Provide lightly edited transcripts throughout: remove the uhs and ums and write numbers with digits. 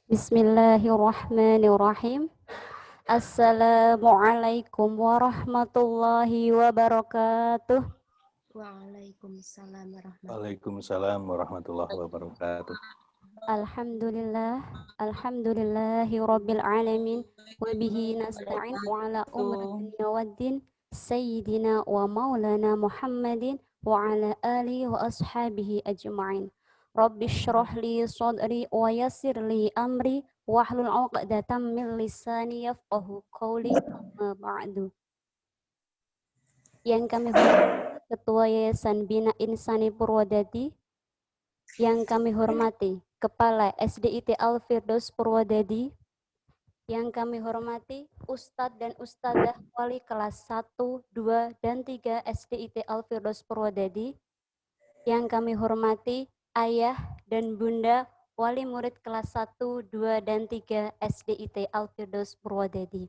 Bismillahirrahmanirrahim. Assalamualaikum warahmatullahi wabarakatuh. Waalaikumsalam warahmatullahi Waalaikumsalam warahmatullahi wabarakatuh. Alhamdulillahi rabbil alamin wa bihi nasta'in wa ala umri dunya waddin sayyidina wa maulana Muhammadin wa ala alihi wa ashabihi ajma'in. Rabbi shrah li sadri wa yassir li amri wahlul 'uqdatam min lisani yafqahu qawli ma ba'du. Yang kami hormati Ketua Yayasan Bina Insani Purwodadi, yang kami hormati Kepala SDIT Al-Firdaus Purwodadi, yang kami hormati Ustadz dan Ustadzah Wali kelas 1, 2, dan 3 SDIT Al-Firdaus Purwodadi, yang kami hormati Ayah dan Bunda Wali Murid kelas 1, 2, dan 3 SDIT Al-Firdaus Purwodadi.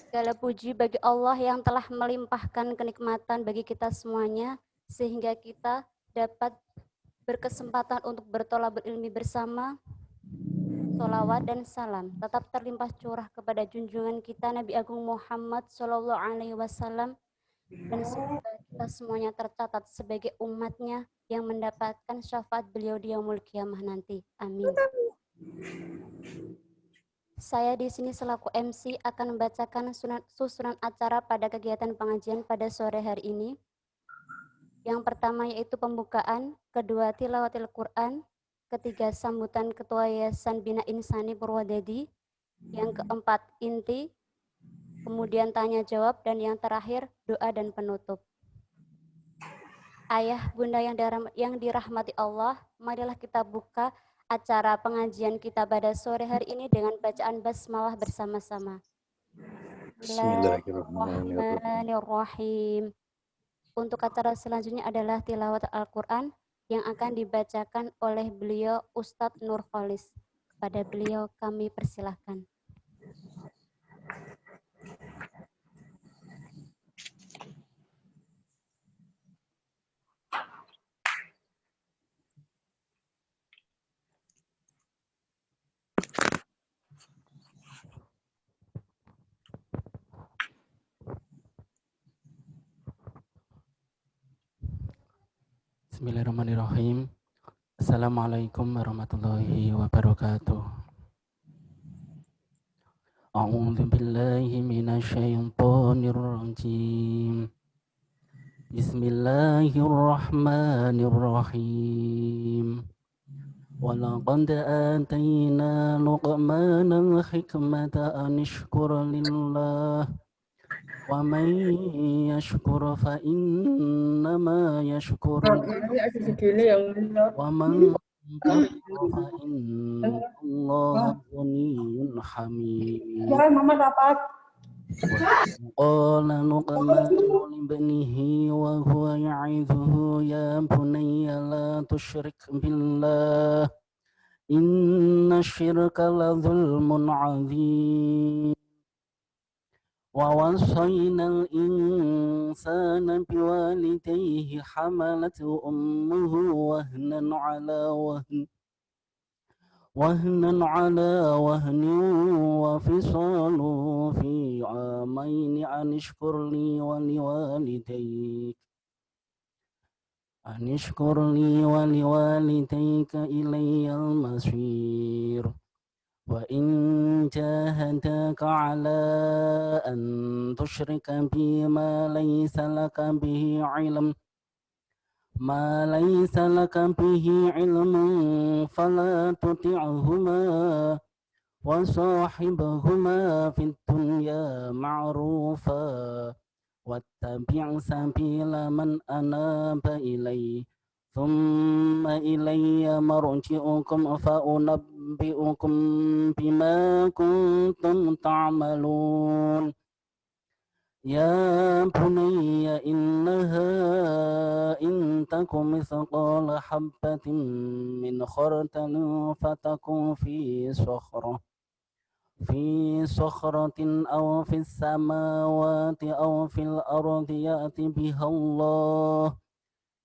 Segala puji bagi Allah yang telah melimpahkan kenikmatan bagi kita semuanya, sehingga kita dapat berkesempatan untuk bertolabul ilmi bersama. Sholawat dan salam tetap terlimpah curah kepada junjungan kita Nabi Agung Muhammad Sallallahu Alaihi Wasallam, dan semoga kita semuanya tercatat sebagai umatnya yang mendapatkan syafaat beliau di yaumul qiyamah nanti. Amin. Saya di sini selaku MC akan membacakan susunan acara pada kegiatan pengajian pada sore hari ini. Yang pertama yaitu pembukaan, kedua tilawatil Quran, ketiga sambutan Ketua Yayasan Bina Insani Purwodadi, yang keempat inti, kemudian tanya jawab, dan yang terakhir doa dan penutup. Ayah bunda yang dirahmati Allah, marilah kita buka acara pengajian kita pada sore hari ini dengan bacaan basmalah bersama-sama. Bismillahirrahmanirrahim. Untuk acara selanjutnya adalah tilawat Al-Quran yang akan dibacakan oleh beliau Ustadz Nur Khalis. Kepada beliau kami persilahkan. Bismillahirrahmanirrahim. Assalamualaikum warahmatullahi wabarakatuh. A'udzu billahi minasyaitonir rajim. Bismillahirrahmanirrahim. Walaqad atayna Luqmanal hikmata an ishkur lillah. Wa man yashkur fa innama yashkur wa man kafara fa innallaha ghaniyyun hamid. Qala Luqman libnihi wa huwa ya'idhuhu ya bunayya la tusyrik billah inna syirka la dhulmun 'adzim. ووصينا الإنسان بوالديه حملته أمه وهنا على وهن وفصاله في عامين أن اشكر لي ولوالديك إلي المصير. وإن جاهداك على أن تشرك بي ما ليس لك به علم فلا تطعهما وصاحبهما في الدنيا معروفا واتبع سبيل من أناب إلي ثم إلي مرجعكم فأنبئكم بما كنتم تعملون. يا بني إنها إن تك مثقال حبة من خردل فتكن في صخرة أو في السماوات أو في الأرض يأتي بها الله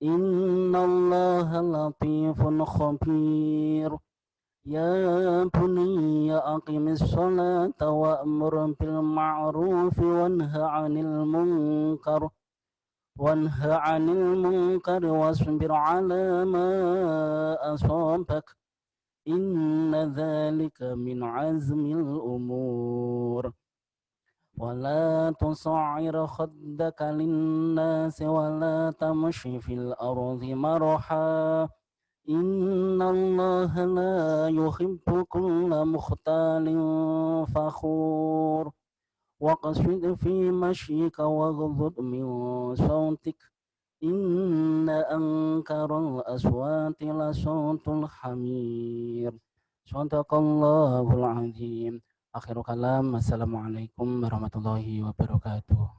إن الله لطيف خبير. يا بني أقم الصلاة وأمر بالمعروف وانه عن المنكر واصبر على ما أصابك إن ذلك من عزم الأمور ولا تصعر خدك للناس ولا تمش في الأرض مرحا إن الله لا يحب كل مختال فخور واقصد في مشيك واغضض من صوتك إن أنكر الأصوات لصوت الحمير صدق الله العظيم آخر كلام السلام عليكم warahmatullahi wabarakatuh.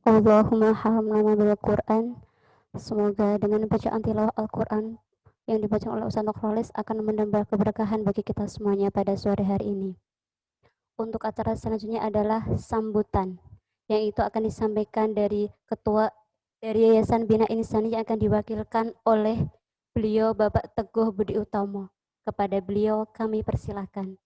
Allahumma hamna bil Quran. Semoga dengan bacaan tilawah Al-Quran yang dibaca oleh Ustaz Nurholis akan menambah keberkahan bagi kita semuanya pada sore hari ini. Untuk acara selanjutnya adalah sambutan, yang itu akan disampaikan dari Ketua dari Yayasan Bina Insani yang akan diwakilkan oleh beliau Bapak Teguh Budi Utomo. Kepada beliau kami persilahkan.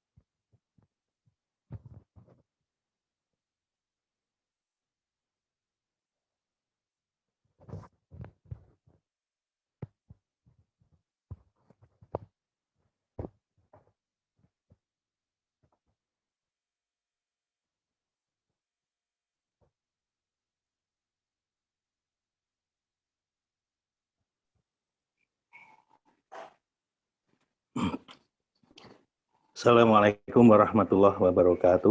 Assalamualaikum warahmatullahi wabarakatuh.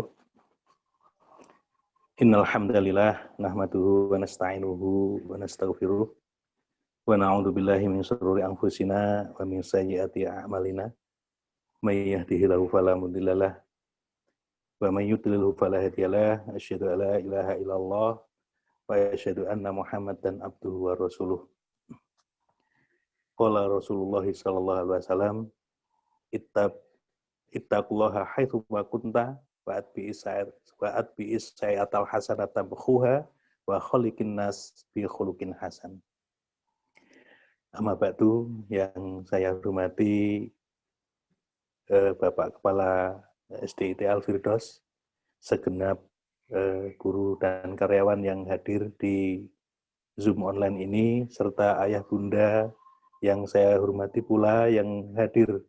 Innal hamdalillah nahmaduhu wa nasta'inuhu wa nastaghfiruh wa na'udzu billahi min shururi anfusina wa min sayyiati a'malina. May yahdihillahu fala mudhillalah wa may yudlilhu fala hadiyalah. Asyhadu an la ilaha illallah wa asyhadu anna Muhammadan abduhu wa rasuluh. Qala Rasulullah sallallahu alaihi wasallam, ittaqullaha haitsu ma kunta wa atbi'is sayyatal hasanata tamhuha wa khaliqin nas bi khuluqin hasan. Amma ba'du, yang saya hormati Bapak Kepala SDIT Al-Firdaus, segenap guru dan karyawan yang hadir di Zoom online ini, serta ayah bunda yang saya hormati pula yang hadir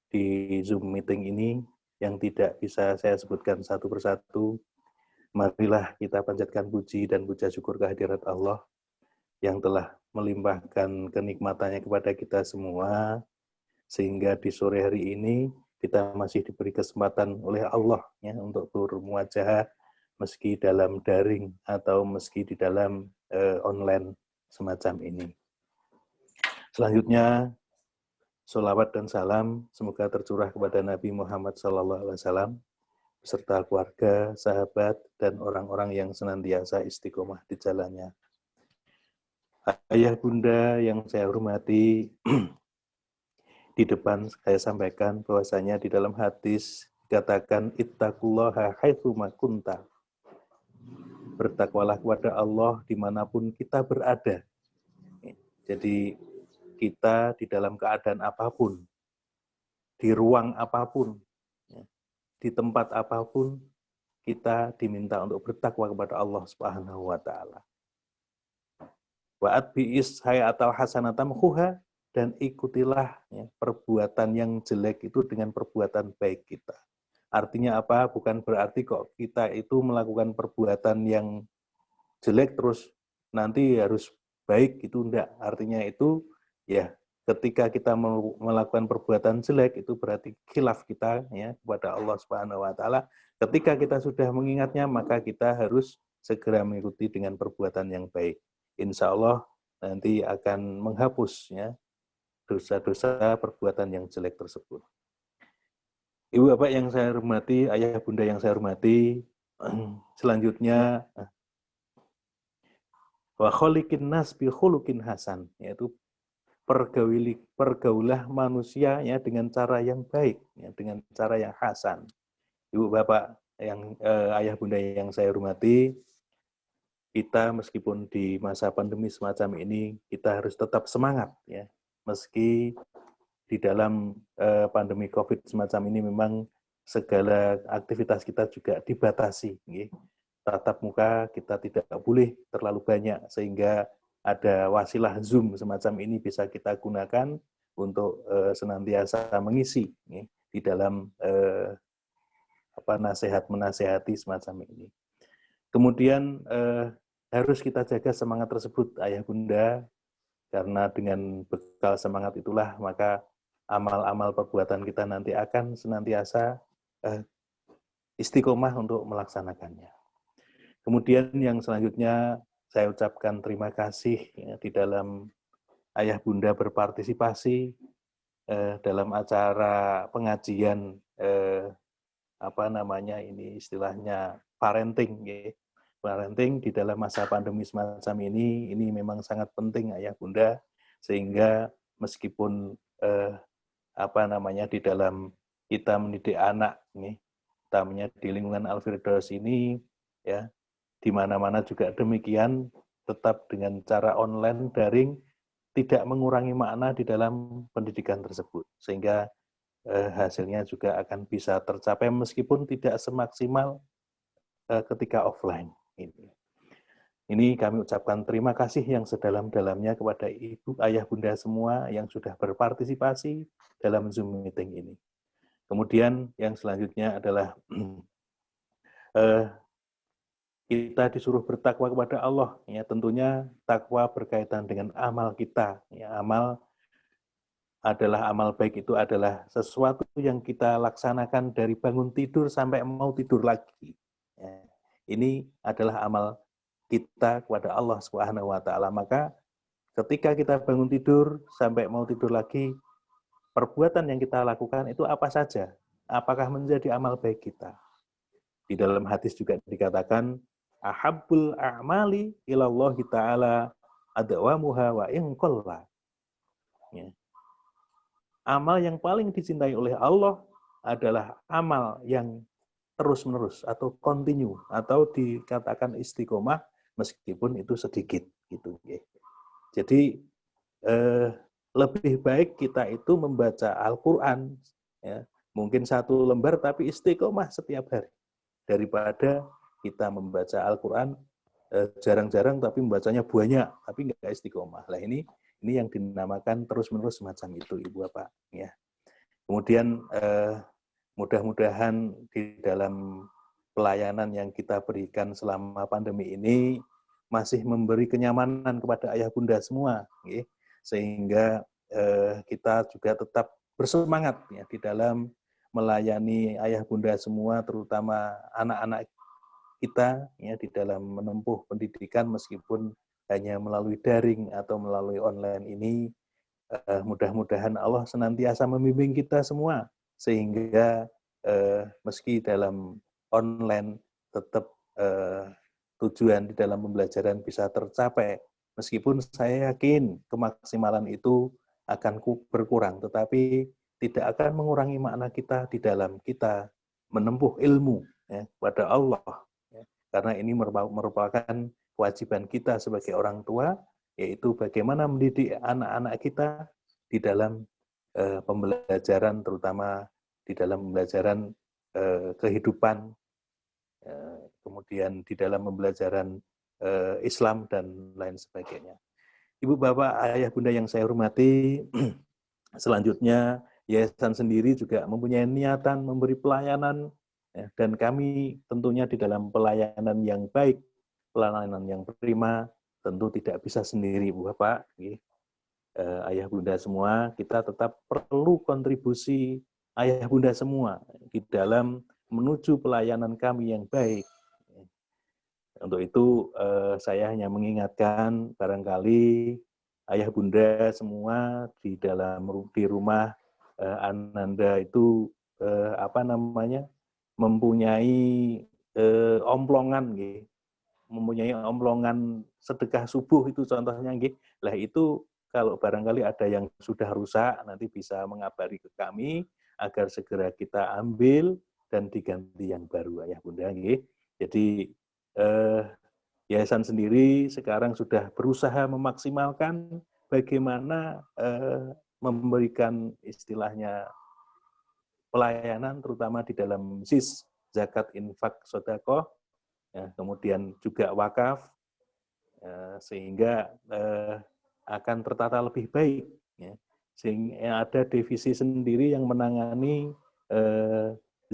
di Zoom meeting ini, yang tidak bisa saya sebutkan satu persatu. Marilah kita panjatkan puji dan puja syukur kehadirat Allah yang telah melimpahkan kenikmatannya kepada kita semua, sehingga di sore hari ini kita masih diberi kesempatan oleh Allah ya, untuk bermuajahah meski dalam daring atau meski di dalam online semacam ini. Selanjutnya, sholawat dan salam semoga tercurah kepada Nabi Muhammad SAW beserta keluarga, sahabat, dan orang-orang yang senantiasa istiqomah di jalannya. Ayah bunda yang saya hormati, di depan saya sampaikan bahwasanya di dalam hadis dikatakan ittaqullaha haitsu ma kunta. Bertakwalah kepada Allah dimanapun kita berada. Jadi kita di dalam keadaan apapun, di ruang apapun, di tempat apapun, kita diminta untuk bertakwa kepada Allah Subhanahu wa taala. Wa atbi'is hayatal hasanatam khuha, dan ikutilah ya, perbuatan yang jelek itu dengan perbuatan baik kita. Artinya apa? Bukan berarti kok kita itu melakukan perbuatan yang jelek terus nanti harus baik, itu enggak. Artinya itu ya ketika kita melakukan perbuatan jelek itu berarti khilaf kita ya kepada Allah Subhanahu wa taala. Ketika kita sudah mengingatnya maka kita harus segera mengikuti dengan perbuatan yang baik. Insya Allah nanti akan menghapus ya dosa-dosa perbuatan yang jelek tersebut. Ibu Bapak yang saya hormati, ayah bunda yang saya hormati, selanjutnya wa kholiqin nas bi khuluqin hasan, yaitu pergaulah manusia ya dengan cara yang baik, ya, dengan cara yang hasan. Ibu Bapak yang ayah bunda yang saya hormati, kita meskipun di masa pandemi semacam ini kita harus tetap semangat ya. Meski di dalam pandemi Covid semacam ini memang segala aktivitas kita juga dibatasi. Ya. Tatap muka kita tidak boleh terlalu banyak sehingga ada wasilah Zoom semacam ini bisa kita gunakan untuk senantiasa mengisi ya, di dalam nasihat menasehati semacam ini. Kemudian harus kita jaga semangat tersebut ayah bunda, karena dengan bekal semangat itulah maka amal-amal perbuatan kita nanti akan senantiasa istiqomah untuk melaksanakannya. Kemudian yang selanjutnya saya ucapkan terima kasih ya, di dalam ayah bunda berpartisipasi dalam acara pengajian ini istilahnya parenting ya. Parenting di dalam masa pandemi semacam ini memang sangat penting ayah bunda, sehingga meskipun di dalam kita mendidik anak nih, utamanya di lingkungan Al-Firdaus ini ya, di mana-mana juga demikian, tetap dengan cara online daring tidak mengurangi makna di dalam pendidikan tersebut, sehingga hasilnya juga akan bisa tercapai meskipun tidak semaksimal ketika offline. Ini kami ucapkan terima kasih yang sedalam-dalamnya kepada ibu, ayah, bunda semua yang sudah berpartisipasi dalam Zoom meeting ini. Kemudian yang selanjutnya adalah kita disuruh bertakwa kepada Allah. Ya, tentunya takwa berkaitan dengan amal kita. Ya, amal baik itu adalah sesuatu yang kita laksanakan dari bangun tidur sampai mau tidur lagi. Ya, ini adalah amal kita kepada Allah Subhanahu wa taala. Maka ketika kita bangun tidur sampai mau tidur lagi, perbuatan yang kita lakukan itu apa saja? Apakah menjadi amal baik kita? Di dalam hadis juga dikatakan ahabbul a'mali ilallahi ta'ala adwamuha wa in qalla. Ya. Amal yang paling dicintai oleh Allah adalah amal yang terus-menerus atau continue atau dikatakan istiqomah meskipun itu sedikit gitu. Jadi lebih baik kita itu membaca Al-Qur'an ya, mungkin 1 lembar tapi istiqomah setiap hari daripada kita membaca Al-Qur'an jarang-jarang tapi membacanya banyak tapi enggak istiqomah. Lah ini yang dinamakan terus-menerus semacam itu Ibu Bapak ya. Kemudian mudah-mudahan di dalam pelayanan yang kita berikan selama pandemi ini masih memberi kenyamanan kepada ayah bunda semua, ya, sehingga kita juga tetap bersemangat ya, di dalam melayani ayah bunda semua, terutama anak-anak kita ya, di dalam menempuh pendidikan meskipun hanya melalui daring atau melalui online ini. Mudah-mudahan Allah senantiasa membimbing kita semua sehingga meski dalam online tetap tujuan di dalam pembelajaran bisa tercapai, meskipun saya yakin kemaksimalan itu akan berkurang, tetapi tidak akan mengurangi makna kita di dalam kita menempuh ilmu ya, kepada Allah ya. Karena ini merupakan kewajiban kita sebagai orang tua, yaitu bagaimana mendidik anak-anak kita di dalam pembelajaran, terutama di dalam pembelajaran kehidupan, kemudian di dalam pembelajaran Islam dan lain sebagainya. Ibu, Bapak, Ayah, Bunda yang saya hormati, selanjutnya yayasan sendiri juga mempunyai niatan memberi pelayanan, ya, dan kami tentunya di dalam pelayanan yang baik, pelayanan yang prima, tentu tidak bisa sendiri, Bapak, ayah bunda semua, kita tetap perlu kontribusi ayah bunda semua di dalam menuju pelayanan kami yang baik. Untuk itu saya hanya mengingatkan barangkali ayah bunda semua di rumah Ananda itu mempunyai omplongan, mempunyai omplongan sedekah subuh itu contohnya, lah itu kalau barangkali ada yang sudah rusak nanti bisa mengabari ke kami agar segera kita ambil dan diganti yang baru, ayah bunda. Jadi yayasan sendiri sekarang sudah berusaha memaksimalkan bagaimana memberikan istilahnya pelayanan terutama di dalam ZIS, zakat, infak, sedekah, ya, kemudian juga wakaf, sehingga akan tertata lebih baik, ya. Sehingga ada divisi sendiri yang menangani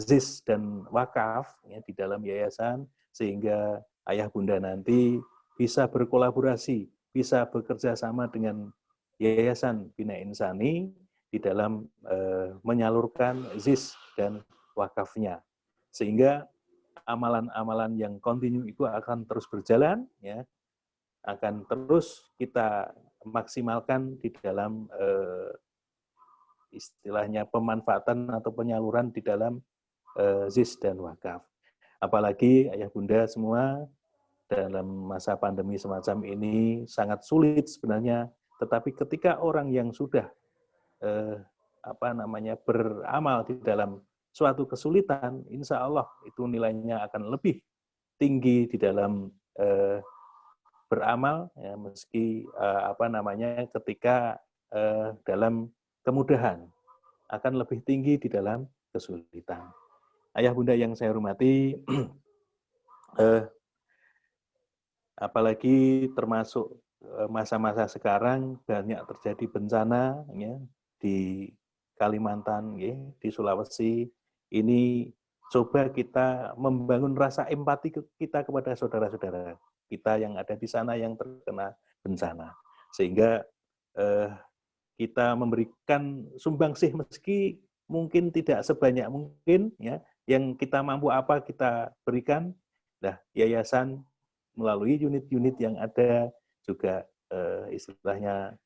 ZIS dan wakaf, ya, di dalam yayasan, sehingga ayah bunda nanti bisa berkolaborasi, bisa bekerja sama dengan Yayasan Bina Insani di dalam menyalurkan ZIS dan wakafnya, sehingga amalan-amalan yang kontinu itu akan terus berjalan, ya, akan terus kita maksimalkan di dalam istilahnya pemanfaatan atau penyaluran di dalam ZIS dan wakaf. Apalagi ayah bunda semua dalam masa pandemi semacam ini sangat sulit sebenarnya, tetapi ketika orang yang sudah beramal di dalam suatu kesulitan, insya Allah itu nilainya akan lebih tinggi di dalam beramal, ya, meski ketika dalam kemudahan akan lebih tinggi di dalam kesulitan. Ayah bunda yang saya hormati, apalagi termasuk masa-masa sekarang banyak terjadi bencana, ya, di Kalimantan, ya, di Sulawesi. Ini coba kita membangun rasa empati kita kepada saudara-saudara kita yang ada di sana yang terkena bencana, sehingga kita memberikan sumbangsih meski mungkin tidak sebanyak mungkin, ya, yang kita mampu apa kita berikan. Nah, yayasan melalui unit-unit yang ada juga istilahnya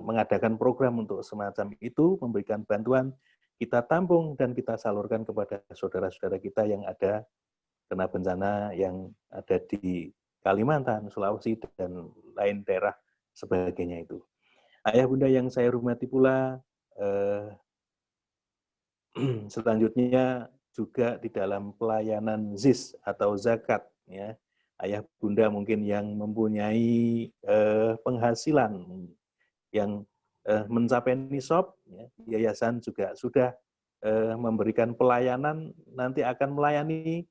mengadakan program untuk semacam itu, memberikan bantuan, kita tampung dan kita salurkan kepada saudara-saudara kita yang ada kena bencana yang ada di Kalimantan, Sulawesi, dan lain daerah sebagainya itu. Ayah bunda yang saya hormati pula, selanjutnya juga di dalam pelayanan ZIS atau zakat, ya, ayah bunda mungkin yang mempunyai penghasilan yang mencapai nisab, ya, yayasan juga sudah memberikan pelayanan, nanti akan melayani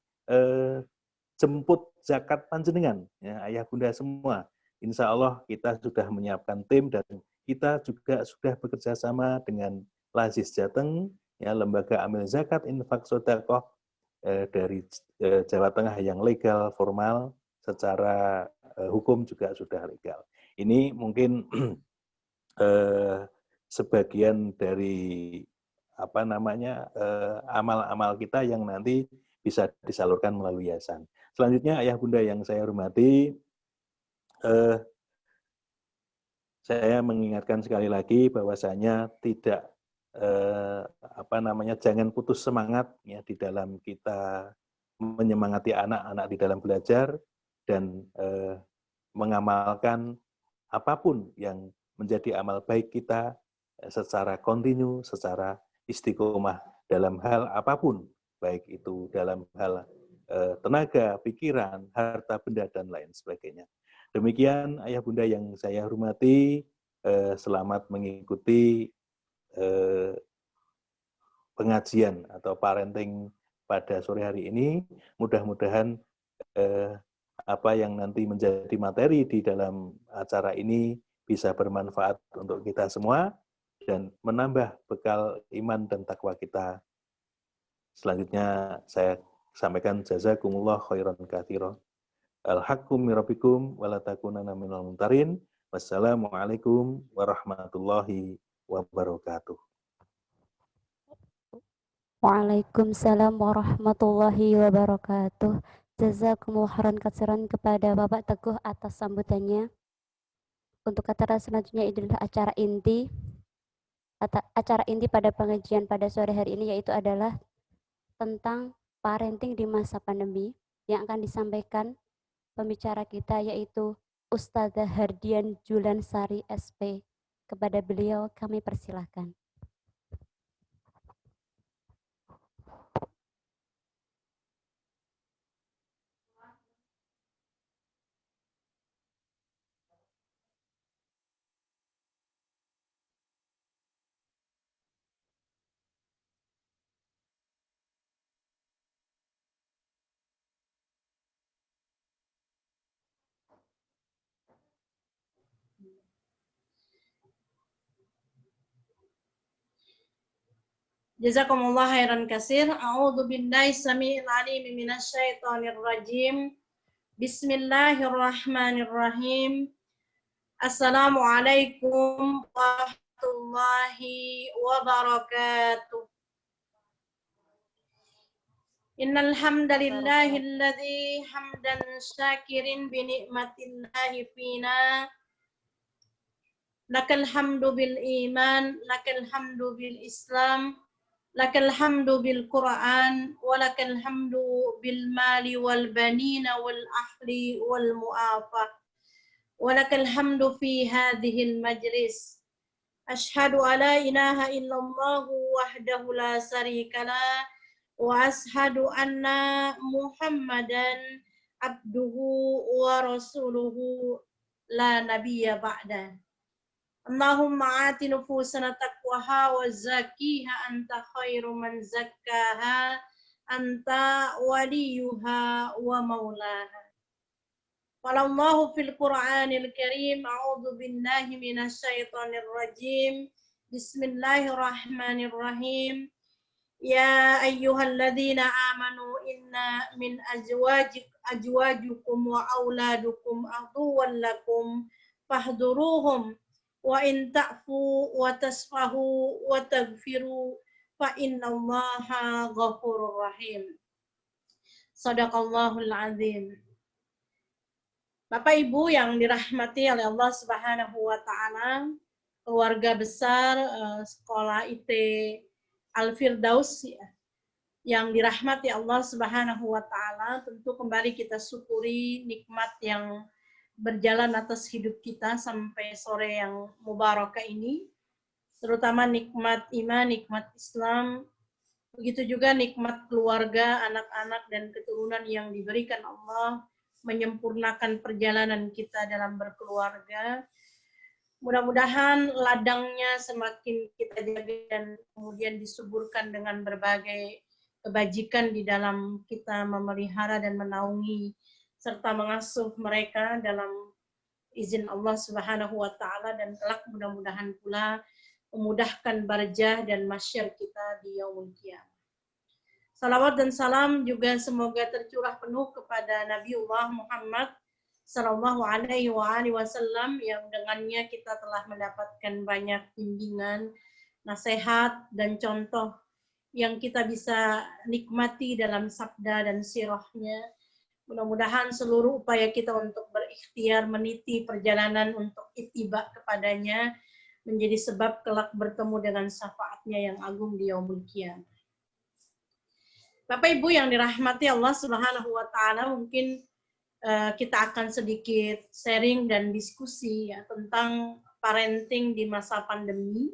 jemput zakat panjenengan, ya, ayah bunda semua. Insya Allah kita sudah menyiapkan tim dan kita juga sudah bekerja sama dengan Lazis Jateng, ya, lembaga amil zakat infak sedekah dari Jawa Tengah yang legal formal, secara hukum juga sudah legal. Ini mungkin sebagian dari amal-amal kita yang nanti bisa disalurkan melalui yayasan. Selanjutnya ayah bunda yang saya hormati, saya mengingatkan sekali lagi bahwasanya tidak jangan putus semangat, ya, di dalam kita menyemangati anak-anak di dalam belajar dan mengamalkan apapun yang menjadi amal baik kita secara kontinu, secara istiqomah dalam hal apapun, baik itu dalam hal tenaga, pikiran, harta benda, dan lain sebagainya. Demikian ayah bunda yang saya hormati, selamat mengikuti pengajian atau parenting pada sore hari ini. Mudah-mudahan apa yang nanti menjadi materi di dalam acara ini bisa bermanfaat untuk kita semua, dan menambah bekal iman dan takwa kita. Selanjutnya saya sampaikan jazakumullah khairan katsira. Al-haqqu min rabbikum wa la takunanna minal mumtarin. Wassalamualaikum warahmatullahi wabarakatuh. Waalaikumsalam warahmatullahi wabarakatuh. Jazakumullah khairan katsiran kepada Bapak Teguh atas sambutannya. Untuk acara selanjutnya adalah acara inti. Acara inti pada pengajian pada sore hari ini yaitu adalah tentang parenting di masa pandemi yang akan disampaikan pembicara kita yaitu Ustazah Hardian Julansari SP. Kepada beliau kami persilahkan. Jazakumullah khairan katsir. A'udzu billahi samii'il 'aliim minasy syaithanir rajim. Bismillahirrahmanirrahim. Assalamualaikum warahmatullahi wabarakatuh. Innal hamdalillahilladzi hamdan syakirin bi ni'matillahi fina. Lakal hamdu bil iman, lakal hamdu bil islam. Lakal hamdu bil Qur'an, wa lakal hamdu bil mali wal banina wal ahli wal mu'afah. Wa lakal hamdu fi hadhil majlis. Ashhadu alla ilaha illallah wahdahu la syarikalah wa ashhadu anna Muhammadan abduhu wa rasuluhu la nabiyya ba'da. Allahumma ati nufusana taqwaha wa zakkiha anta khairu man zakkaha anta waliyuha wa maulaha. Qalallahu fil Qur'anil Karim, a'udzu billahi minasy syaithanir rajim. Bismillahirrahmanirrahim. Ya ayyuhalladzina amanu inna min azwajikum wa auladukum aduwwan lakum fahduruhum. Wa in ta'fu wa tasfahu wa taghfiru fa innallaha ghafurur rahim. Shadaqallahul azim. Bapak Ibu yang dirahmati oleh Allah Subhanahu wa taala, keluarga besar sekolah IT Al-Firdaus yang dirahmati Allah Subhanahu wa taala, tentu kembali kita syukuri nikmat yang berjalan atas hidup kita sampai sore yang mubarakah ini, terutama nikmat iman, nikmat Islam, begitu juga nikmat keluarga, anak-anak dan keturunan yang diberikan Allah, menyempurnakan perjalanan kita dalam berkeluarga. Mudah-mudahan ladangnya semakin kita jaga dan kemudian disuburkan dengan berbagai kebajikan di dalam kita memelihara dan menaungi serta mengasuh mereka dalam izin Allah Subhanahu wa taala, dan kelak mudah-mudahan pula memudahkan barjah dan masyar kita di yaumul qiyamah. Salawat dan salam juga semoga tercurah penuh kepada Nabiullah Muhammad sallallahu alaihi wasallam yang dengannya kita telah mendapatkan banyak bimbingan, nasihat dan contoh yang kita bisa nikmati dalam sabda dan sirahnya. Mudah-mudahan seluruh upaya kita untuk berikhtiar meniti perjalanan untuk ittiba kepadanya menjadi sebab kelak bertemu dengan syafaatnya yang agung di yaumul qiyamah. Bapak Ibu yang dirahmati Allah Subhanahu wa taala, mungkin kita akan sedikit sharing dan diskusi ya tentang parenting di masa pandemi.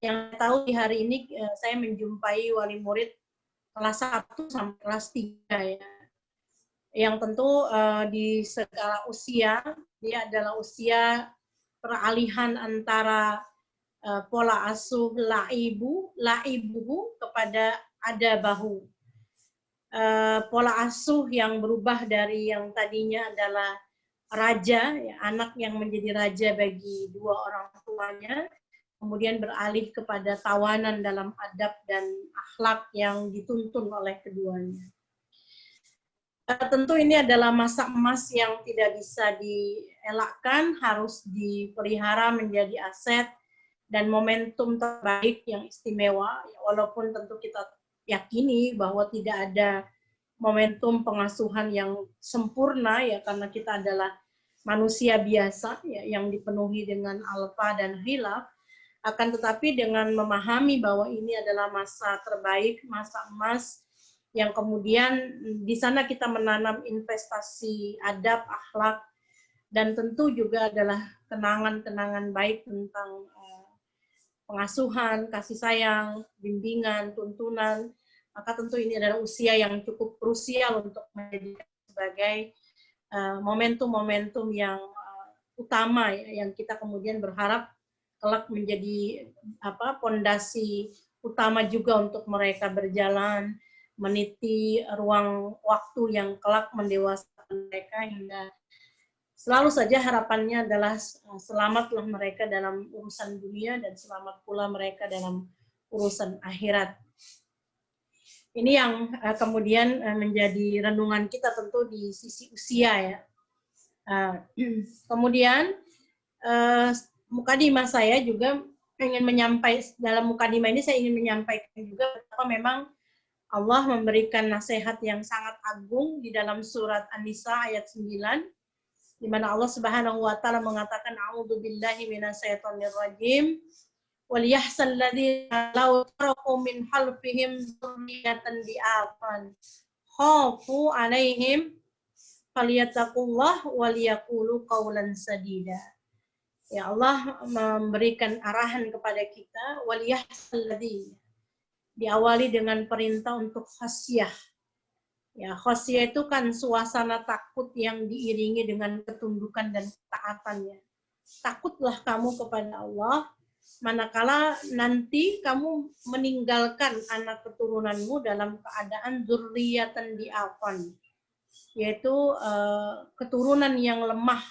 Yang tahu di hari ini saya menjumpai wali murid kelas 1 sampai kelas 3 ya. Yang tentu di skala usia, dia adalah usia peralihan antara pola asuh laibuhu kepada adabahu. Pola asuh yang berubah dari yang tadinya adalah raja, ya, anak yang menjadi raja bagi dua orang tuanya, kemudian beralih kepada tawanan dalam adab dan akhlak yang dituntun oleh keduanya. Tentu ini adalah masa emas yang tidak bisa dielakkan, harus dipelihara menjadi aset dan momentum terbaik yang istimewa, walaupun tentu kita yakini bahwa tidak ada momentum pengasuhan yang sempurna ya, karena kita adalah manusia biasa ya, yang dipenuhi dengan alfa dan khilaf. Akan tetapi dengan memahami bahwa ini adalah masa terbaik, masa emas, yang kemudian di sana kita menanam investasi adab, akhlak, dan tentu juga adalah kenangan-kenangan baik tentang pengasuhan, kasih sayang, bimbingan, tuntunan. Maka tentu ini adalah usia yang cukup krusial untuk menjadikan sebagai momentum-momentum yang utama ya, yang kita kemudian berharap kelak menjadi pondasi utama juga untuk mereka berjalan, meniti ruang waktu yang kelak mendewasakan mereka, hingga selalu saja harapannya adalah selamatlah mereka dalam urusan dunia dan selamat pula mereka dalam urusan akhirat. Ini yang kemudian menjadi renungan kita tentu di sisi usia ya. Kemudian mukadimah saya juga ingin menyampaikan, dalam mukadimah ini saya ingin menyampaikan juga betapa memang Allah memberikan nasihat yang sangat agung di dalam surat An-Nisa ayat 9, di mana Allah Subhanahu wa taala mengatakan a'udzubillahi minasyaitonir rajim wal yahsal ladzina law taraku min khalfihim dzurriyyatan di'afan khafu 'alaihim falyattaqullah wal yaqulu qawlan sadida. Ya, Allah memberikan arahan kepada kita, wal yahsal ladzina, diawali dengan perintah untuk khasyah. Ya, khasyah itu kan suasana takut yang diiringi dengan ketundukan dan ketaatannya. Takutlah kamu kepada Allah, manakala nanti kamu meninggalkan anak keturunanmu dalam keadaan dzurriyatan di'afan, yaitu keturunan yang lemah.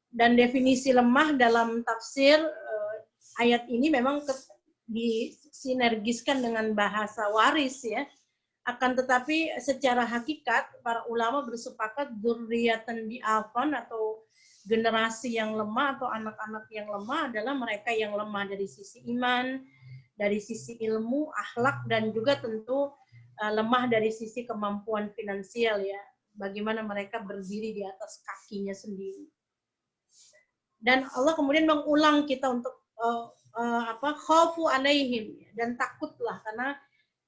Dan definisi lemah dalam tafsir ayat ini memang disinergiskan dengan bahasa waris ya. Akan tetapi secara hakikat para ulama bersepakat dzurriyyatan di'afan atau generasi yang lemah atau anak-anak yang lemah adalah mereka yang lemah dari sisi iman, dari sisi ilmu, akhlak, dan juga tentu lemah dari sisi kemampuan finansial ya. Bagaimana mereka berdiri di atas kakinya sendiri. Dan Allah kemudian mengulang kita untuk khafu alaihim, dan takutlah, karena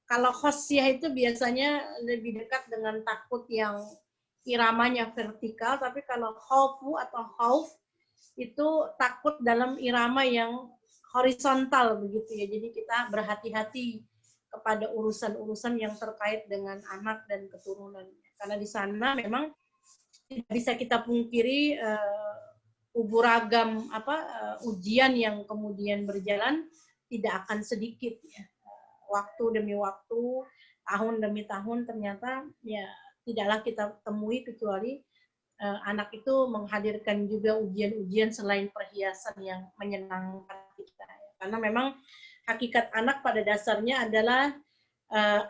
kalau khasyah itu biasanya lebih dekat dengan takut yang iramanya vertikal, tapi kalau khaufu atau khauf itu takut dalam irama yang horizontal begitu ya. Jadi kita berhati-hati kepada urusan-urusan yang terkait dengan anak dan keturunan. Karena di sana memang tidak bisa kita pungkiri uburagam ujian yang kemudian berjalan tidak akan sedikit ya. Waktu demi waktu, tahun demi tahun, ternyata ya tidaklah kita temui kecuali anak itu menghadirkan juga ujian-ujian selain perhiasan yang menyenangkan kita. Karena memang hakikat anak pada dasarnya adalah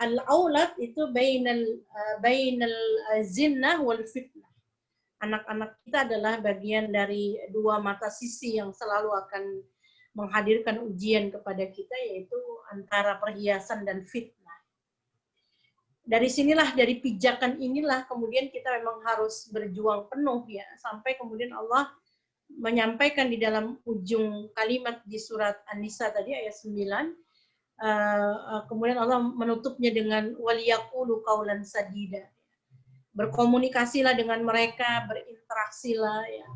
al-aulad itu bainal zinnah wal fitnah. Anak-anak kita adalah bagian dari dua mata sisi yang selalu akan menghadirkan ujian kepada kita, yaitu antara perhiasan dan fitnah. Dari sinilah, dari pijakan inilah kemudian kita memang harus berjuang penuh ya, sampai kemudian Allah menyampaikan di dalam ujung kalimat di surat An-Nisa tadi ayat 9, kemudian Allah menutupnya dengan waliyaqulu qaulan sadida. Berkomunikasilah dengan mereka, berinteraksilah ya.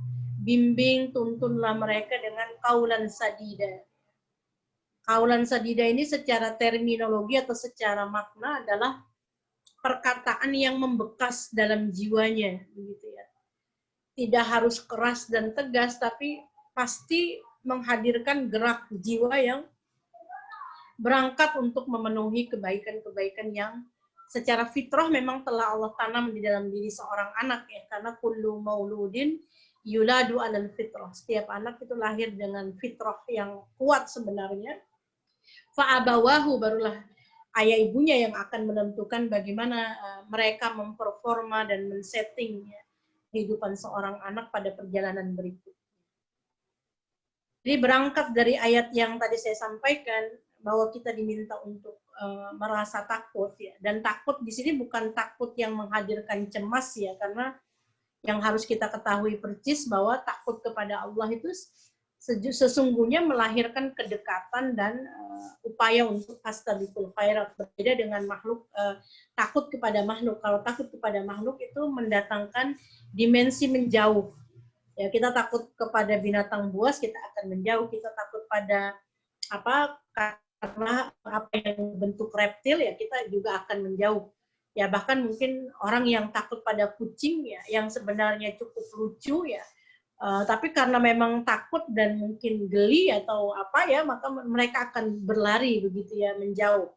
Bimbing, tuntunlah mereka dengan qaulan sadida. Qaulan sadida ini secara terminologi atau secara makna adalah perkataan yang membekas dalam jiwanya, begitu ya. Tidak harus keras dan tegas, tapi pasti menghadirkan gerak jiwa yang berangkat untuk memenuhi kebaikan-kebaikan yang secara fitrah memang telah Allah tanam di dalam diri seorang anak ya. Karena kullu mauludin yuladu alal fitrah. Setiap anak itu lahir dengan fitrah yang kuat sebenarnya. Fa'abawahu, barulah ayah ibunya yang akan menentukan bagaimana mereka memperforma dan men-setting kehidupan seorang anak pada perjalanan berikut. Jadi berangkat dari ayat yang tadi saya sampaikan bahwa kita diminta untuk merasa takut ya, dan takut di sini bukan takut yang menghadirkan cemas ya, karena yang harus kita ketahui percis bahwa takut kepada Allah itu sesungguhnya melahirkan kedekatan dan upaya untuk fastabiqul khairat. Berbeda dengan makhluk, takut kepada makhluk. Kalau takut kepada makhluk itu mendatangkan dimensi menjauh. Ya, kita takut kepada binatang buas, kita akan menjauh. Kita takut pada karena apa yang bentuk reptil ya, kita juga akan menjauh. Ya, bahkan mungkin orang yang takut pada kucing ya, yang sebenarnya cukup lucu ya, tapi karena memang takut dan mungkin geli atau apa ya, maka mereka akan berlari begitu ya, menjauh.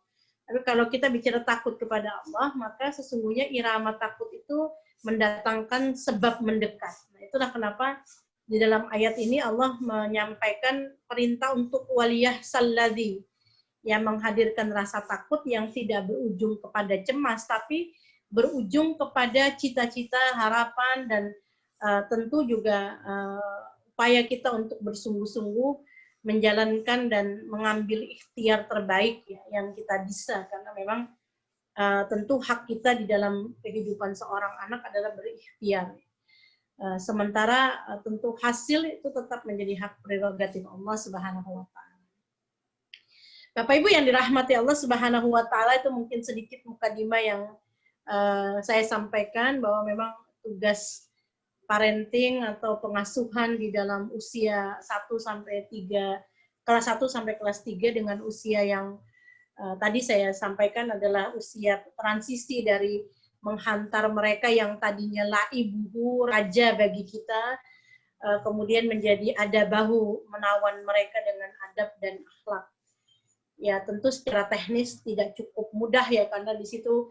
Tapi kalau kita bicara takut kepada Allah, maka sesungguhnya irama takut itu mendatangkan sebab mendekat. Nah, itulah kenapa di dalam ayat ini Allah menyampaikan perintah untuk waliyah salladhi, yang menghadirkan rasa takut yang tidak berujung kepada cemas, tapi berujung kepada cita-cita, harapan, dan tentu juga upaya kita untuk bersungguh-sungguh menjalankan dan mengambil ikhtiar terbaik ya, yang kita bisa, karena memang tentu hak kita di dalam kehidupan seorang anak adalah berikhtiar. Sementara tentu hasil itu tetap menjadi hak prerogatif Allah Subhanahu wa Ta'ala. Bapak Ibu yang dirahmati Allah Subhanahu wa Ta'ala, itu mungkin sedikit mukadimah yang saya sampaikan bahwa memang tugas parenting atau pengasuhan di dalam usia 1 sampai 3, kelas 1 sampai kelas 3 dengan usia yang tadi saya sampaikan adalah usia transisi dari menghantar mereka yang tadinya laibuhu, raja bagi kita, kemudian menjadi adabahu, menawan mereka dengan adab dan akhlak. Ya, tentu secara teknis tidak cukup mudah ya, karena di situ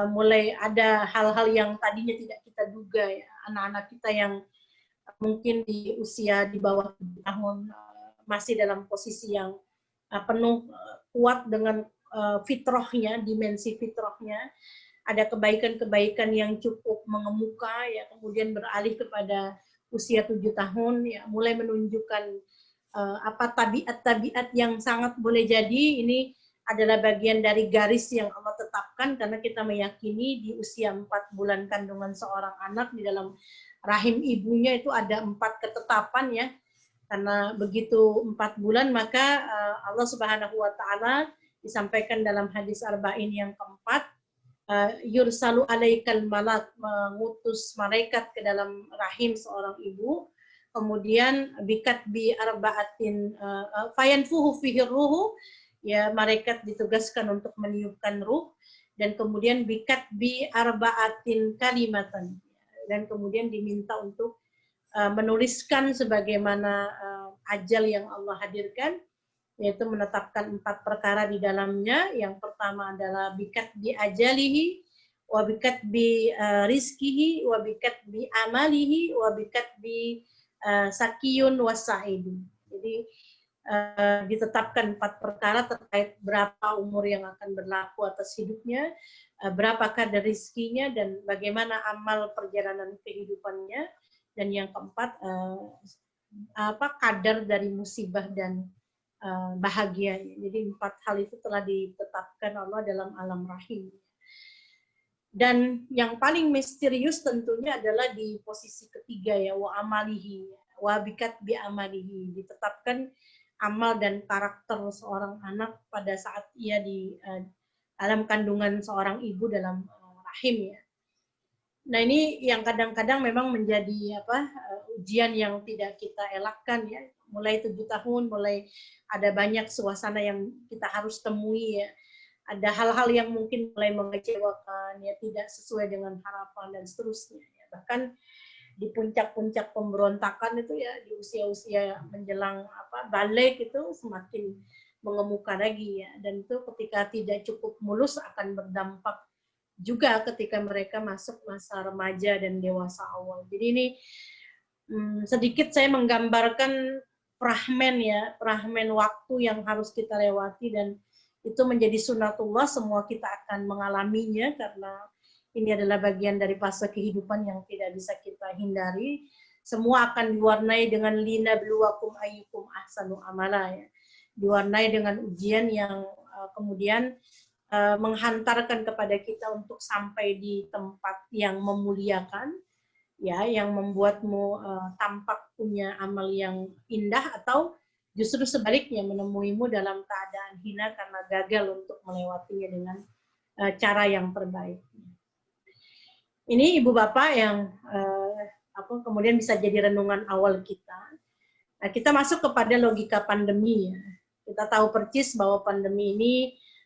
mulai ada hal-hal yang tadinya tidak kita duga ya. Anak-anak kita yang mungkin di usia di bawah 7 tahun masih dalam posisi yang penuh kuat dengan fitrahnya, dimensi fitrahnya. Ada kebaikan-kebaikan yang cukup mengemuka ya, kemudian beralih kepada usia 7 tahun ya, mulai menunjukkan tabiat-tabiat yang sangat boleh jadi ini adalah bagian dari garis yang Allah tetapkan, karena kita meyakini di usia 4 bulan kandungan seorang anak di dalam rahim ibunya itu ada 4 ketetapan ya. Karena begitu 4 bulan maka Allah Subhanahu wa Ta'ala disampaikan dalam hadis arba'in yang keempat, yursalu alaikal malak, mengutus malaikat ke dalam rahim seorang ibu. Kemudian bikat bi arba'atin fayanfuhu fihi ruhu, ya, malaikat ditugaskan untuk meniupkan ruh, dan kemudian bikat bi arba'atin kalimatan, dan kemudian diminta untuk menuliskan sebagaimana ajal yang Allah hadirkan, yaitu menetapkan 4 perkara di dalamnya. Yang pertama adalah bikat bi ajalihi, wa bikat bi rizkihi, wa bikat bi amalihi, wa bikat bi sakiyun wasa'idun. Jadi ditetapkan 4 perkara terkait berapa umur yang akan berlaku atas hidupnya, berapa kadar rizkinya, dan bagaimana amal perjalanan kehidupannya, dan yang keempat kadar dari musibah dan bahagia. Jadi 4 hal itu telah ditetapkan Allah dalam alam rahim. Dan yang paling misterius tentunya adalah di posisi ketiga ya, wa amalihi, wa bikat bi amalihi, ditetapkan amal dan karakter seorang anak pada saat ia di dalam kandungan seorang ibu dalam rahim ya. Nah, ini yang kadang-kadang memang menjadi ujian yang tidak kita elakkan ya. Mulai 7 tahun, mulai ada banyak suasana yang kita harus temui ya. Ada hal-hal yang mungkin mulai mengecewakan, ya, tidak sesuai dengan harapan dan seterusnya. Ya. Bahkan di puncak-puncak pemberontakan itu ya, di usia-usia menjelang balik itu semakin mengemuka lagi ya. Dan itu ketika tidak cukup mulus akan berdampak juga ketika mereka masuk masa remaja dan dewasa awal. Jadi ini sedikit saya menggambarkan fragmen waktu yang harus kita lewati, dan itu menjadi sunatullah, semua kita akan mengalaminya karena ini adalah bagian dari fase kehidupan yang tidak bisa kita hindari. Semua akan diwarnai dengan linabluwakum ayyukum ahsanu amala, ya. Diwarnai dengan ujian yang kemudian menghantarkan kepada kita untuk sampai di tempat yang memuliakan, ya, yang membuatmu tampak punya amal yang indah, atau justru sebaliknya menemuimu dalam keadaan hina karena gagal untuk melewatinya dengan cara yang terbaik. Ini Ibu Bapak yang kemudian bisa jadi renungan awal kita. Nah, kita masuk kepada logika pandemi, ya. Kita tahu persis bahwa pandemi ini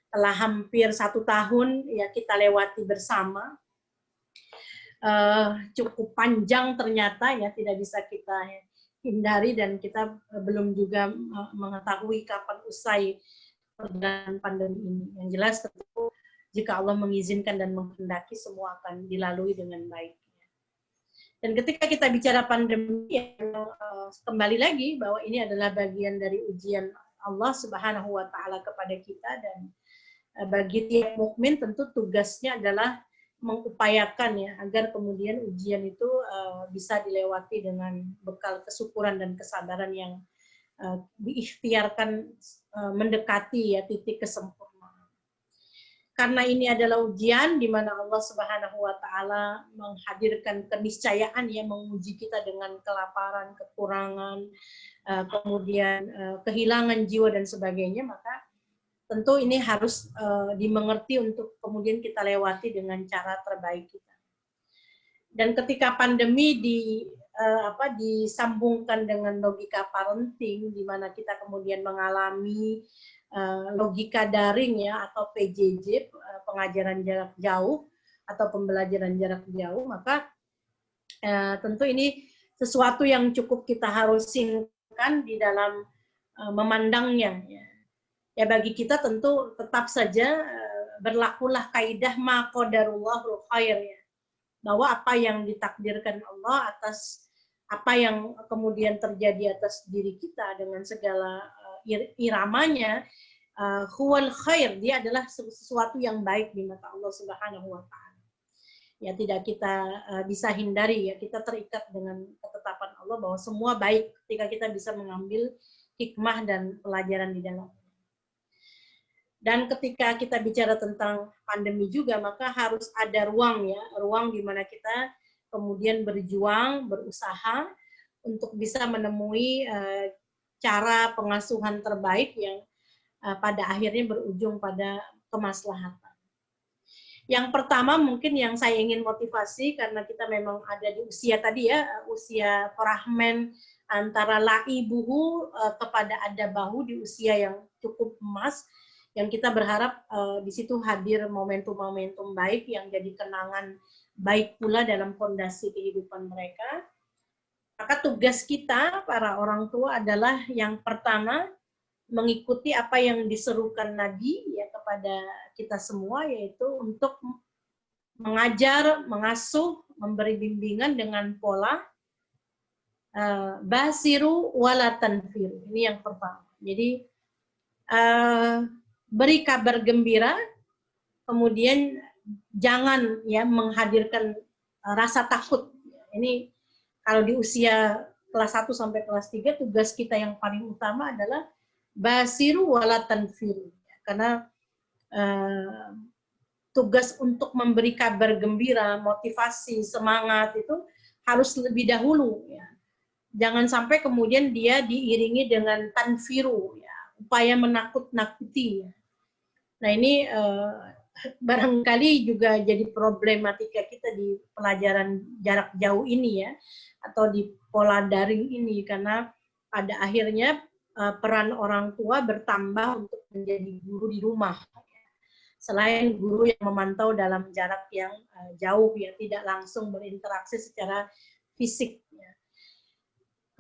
telah hampir 1 tahun ya kita lewati bersama. Cukup panjang ternyata, ya, tidak bisa kita hindari, dan kita belum juga mengetahui kapan usai perjalanan pandemi ini. Yang jelas tentu jika Allah mengizinkan dan menghendaki, semua akan dilalui dengan baik. Dan ketika kita bicara pandemi, kembali lagi bahwa ini adalah bagian dari ujian Allah Subhanahu wa Ta'ala kepada kita, dan bagi tiap mukmin tentu tugasnya adalah mengupayakan, ya, agar kemudian ujian itu bisa dilewati dengan bekal kesyukuran dan kesabaran yang diikhtiarkan mendekati, ya, titik kesempurnaan. Karena ini adalah ujian di mana Allah Subhanahu wa Ta'ala menghadirkan keniscayaan, yang menguji kita dengan kelaparan, kekurangan, kemudian kehilangan jiwa dan sebagainya, maka tentu ini harus dimengerti untuk kemudian kita lewati dengan cara terbaik kita. Dan ketika pandemi disambungkan dengan logika parenting, di mana kita kemudian mengalami logika daring, ya, atau PJJ, pengajaran jarak jauh atau pembelajaran jarak jauh, maka tentu ini sesuatu yang cukup kita harus singkan di dalam memandangnya, ya. Ya, bagi kita tentu tetap saja berlakulah kaidah ma qadarullahul khair, ya, bahwa apa yang ditakdirkan Allah atas apa yang kemudian terjadi atas diri kita dengan segala iramanya, huwal khair, dia adalah sesuatu yang baik di mata Allah Subhanahu wa Ta'ala. Ya, tidak kita bisa hindari, ya, kita terikat dengan ketetapan Allah bahwa semua baik ketika kita bisa mengambil hikmah dan pelajaran di dalam. Dan ketika kita bicara tentang pandemi juga, maka harus ada ruang, ya, ruang di mana kita kemudian berjuang, berusaha untuk bisa menemui cara pengasuhan terbaik yang pada akhirnya berujung pada kemaslahatan. Yang pertama mungkin yang saya ingin motivasi, karena kita memang ada di usia tadi, ya, usia fragmen antara laibuhu kepada adabahu, di usia yang cukup emas, yang kita berharap di situ hadir momentum-momentum baik yang jadi kenangan baik pula dalam fondasi kehidupan mereka. Maka tugas kita para orang tua adalah yang pertama mengikuti apa yang diserukan Nabi, ya, kepada kita semua, yaitu untuk mengajar, mengasuh, memberi bimbingan dengan pola basiru wala tanfiru. Ini yang pertama. Jadi beri kabar gembira, kemudian jangan, ya, menghadirkan rasa takut. Ini kalau di usia kelas 1 sampai kelas 3, tugas kita yang paling utama adalah basiru wala tanfiru. Karena tugas untuk memberi kabar gembira, motivasi, semangat itu harus lebih dahulu, ya. Jangan sampai kemudian dia diiringi dengan tanfiru, ya, upaya menakut-nakuti, ya. Nah, ini barangkali juga jadi problematika kita di pelajaran jarak jauh ini, ya, atau di pola daring ini, karena pada akhirnya peran orang tua bertambah untuk menjadi guru di rumah. Selain guru yang memantau dalam jarak yang jauh, ya, tidak langsung berinteraksi secara fisik. Ya.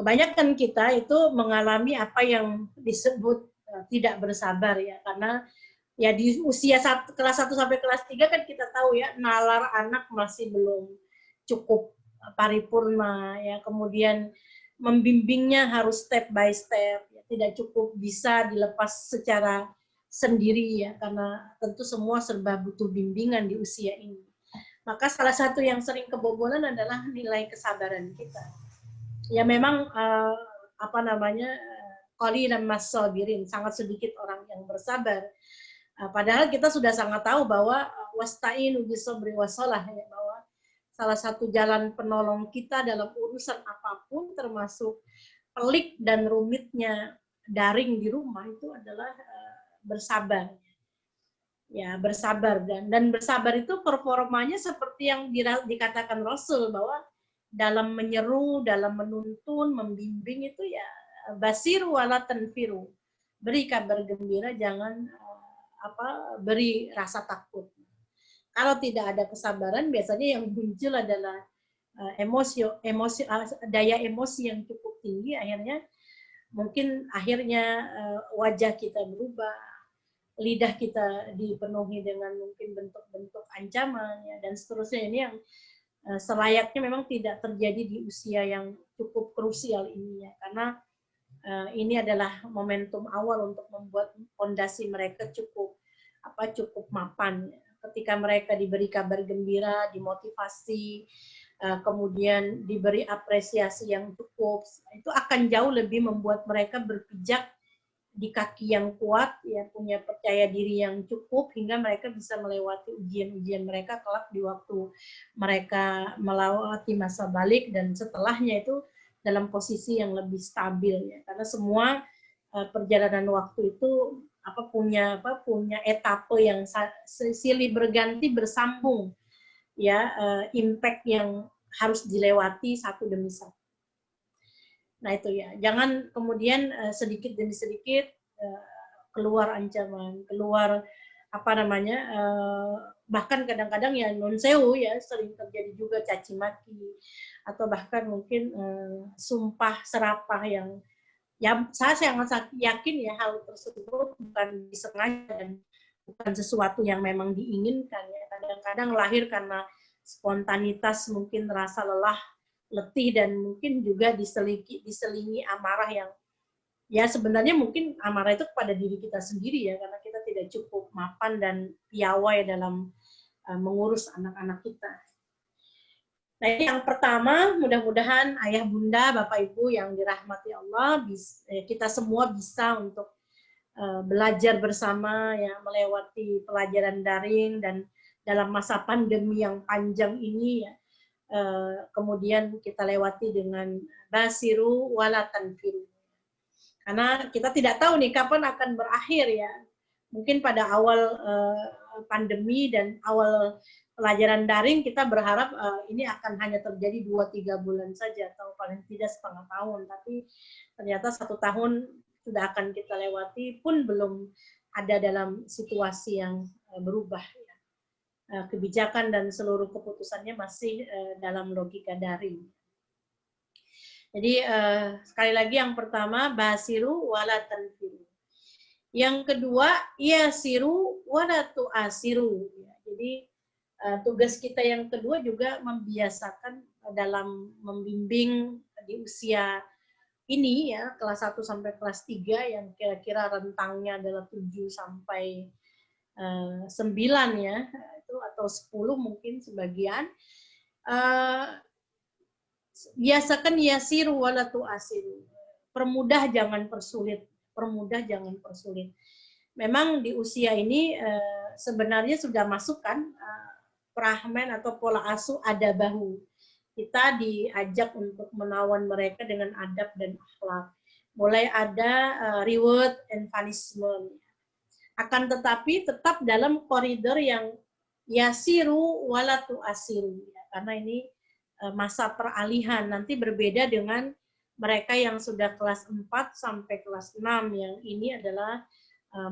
Kebanyakan kita itu mengalami apa yang disebut tidak bersabar, ya, karena, ya, di usia kelas 1 sampai kelas 3 kan kita tahu, ya, nalar anak masih belum cukup paripurna, ya, kemudian membimbingnya harus step by step, ya, tidak cukup bisa dilepas secara sendiri, ya, karena tentu semua serba butuh bimbingan di usia ini. Maka salah satu yang sering kebobolan adalah nilai kesabaran kita. Ya memang qalilan mas-sabirin, sangat sedikit orang yang bersabar. Padahal kita sudah sangat tahu bahwa wasta'inu bis-sabri was-shalah, ya, bahwa salah satu jalan penolong kita dalam urusan apapun termasuk pelik dan rumitnya daring di rumah itu adalah bersabar. Ya, bersabar dan bersabar itu performanya seperti yang dikatakan Rasul bahwa dalam menyeru, dalam menuntun, membimbing itu ya basiru wala tanfiru. Beri kabar gembira, jangan beri rasa takut. Kalau tidak ada kesabaran, biasanya yang muncul adalah daya emosi yang cukup tinggi, akhirnya wajah kita berubah, lidah kita dipenuhi dengan mungkin bentuk-bentuk ancaman, ya, dan seterusnya. Ini yang selayaknya memang tidak terjadi di usia yang cukup krusial ini, ya, karena ini adalah momentum awal untuk membuat fondasi mereka cukup mapan. Ketika mereka diberi kabar gembira, dimotivasi, kemudian diberi apresiasi yang cukup, itu akan jauh lebih membuat mereka berpijak di kaki yang kuat, ya, punya percaya diri yang cukup, hingga mereka bisa melewati ujian-ujian mereka kelak di waktu mereka melewati masa balik, dan setelahnya itu dalam posisi yang lebih stabil, ya. Karena semua perjalanan waktu itu punya etape yang silih berganti bersambung, ya, impact yang harus dilewati satu demi satu. Nah itu, ya, jangan kemudian sedikit demi sedikit keluar ancaman, keluar bahkan kadang-kadang ya non sewu, ya, sering terjadi juga caci maki, atau bahkan mungkin sumpah serapah yang, ya, saya sangat yakin ya hal tersebut bukan disengaja dan bukan sesuatu yang memang diinginkan, ya. Kadang-kadang lahir karena spontanitas, mungkin rasa lelah, letih, dan mungkin juga diselingi amarah yang, ya, sebenarnya mungkin amarah itu kepada diri kita sendiri, ya, karena kita tidak cukup mapan dan piawai dalam mengurus anak-anak kita. Nah, ini yang pertama, mudah-mudahan ayah bunda, bapak ibu yang dirahmati Allah, kita semua bisa untuk belajar bersama, ya, melewati pelajaran daring, dan dalam masa pandemi yang panjang ini, ya, kemudian kita lewati dengan basiru wala tanfiru. Karena kita tidak tahu nih kapan akan berakhir, ya. Mungkin pada awal pandemi dan awal pelajaran daring kita berharap ini akan hanya terjadi 2-3 bulan saja, atau paling tidak setengah tahun. Tapi ternyata 1 tahun sudah akan kita lewati pun belum ada dalam situasi yang berubah, ya. Kebijakan dan seluruh keputusannya masih dalam logika daring. Jadi sekali lagi, yang pertama basiru wala tanfiru. Yang kedua yasiru wala tu'asiru. Jadi tugas kita yang kedua juga membiasakan dalam membimbing di usia ini, ya, kelas 1 sampai kelas 3 yang kira-kira rentangnya adalah 7 sampai 9, ya, itu, atau 10 mungkin sebagian. Biasakan yasiru wala tu'asiru. Permudah jangan persulit, permudah jangan persulit. Memang di usia ini sebenarnya sudah masuk kan prahmen atau pola asuh adabahu. Kita diajak untuk menawan mereka dengan adab dan akhlak. Mulai ada reward and punishment. Akan tetapi tetap dalam koridor yang yasiru wala tu'asiru, ya, karena ini masa peralihan. Nanti berbeda dengan mereka yang sudah kelas 4 sampai kelas 6, yang ini adalah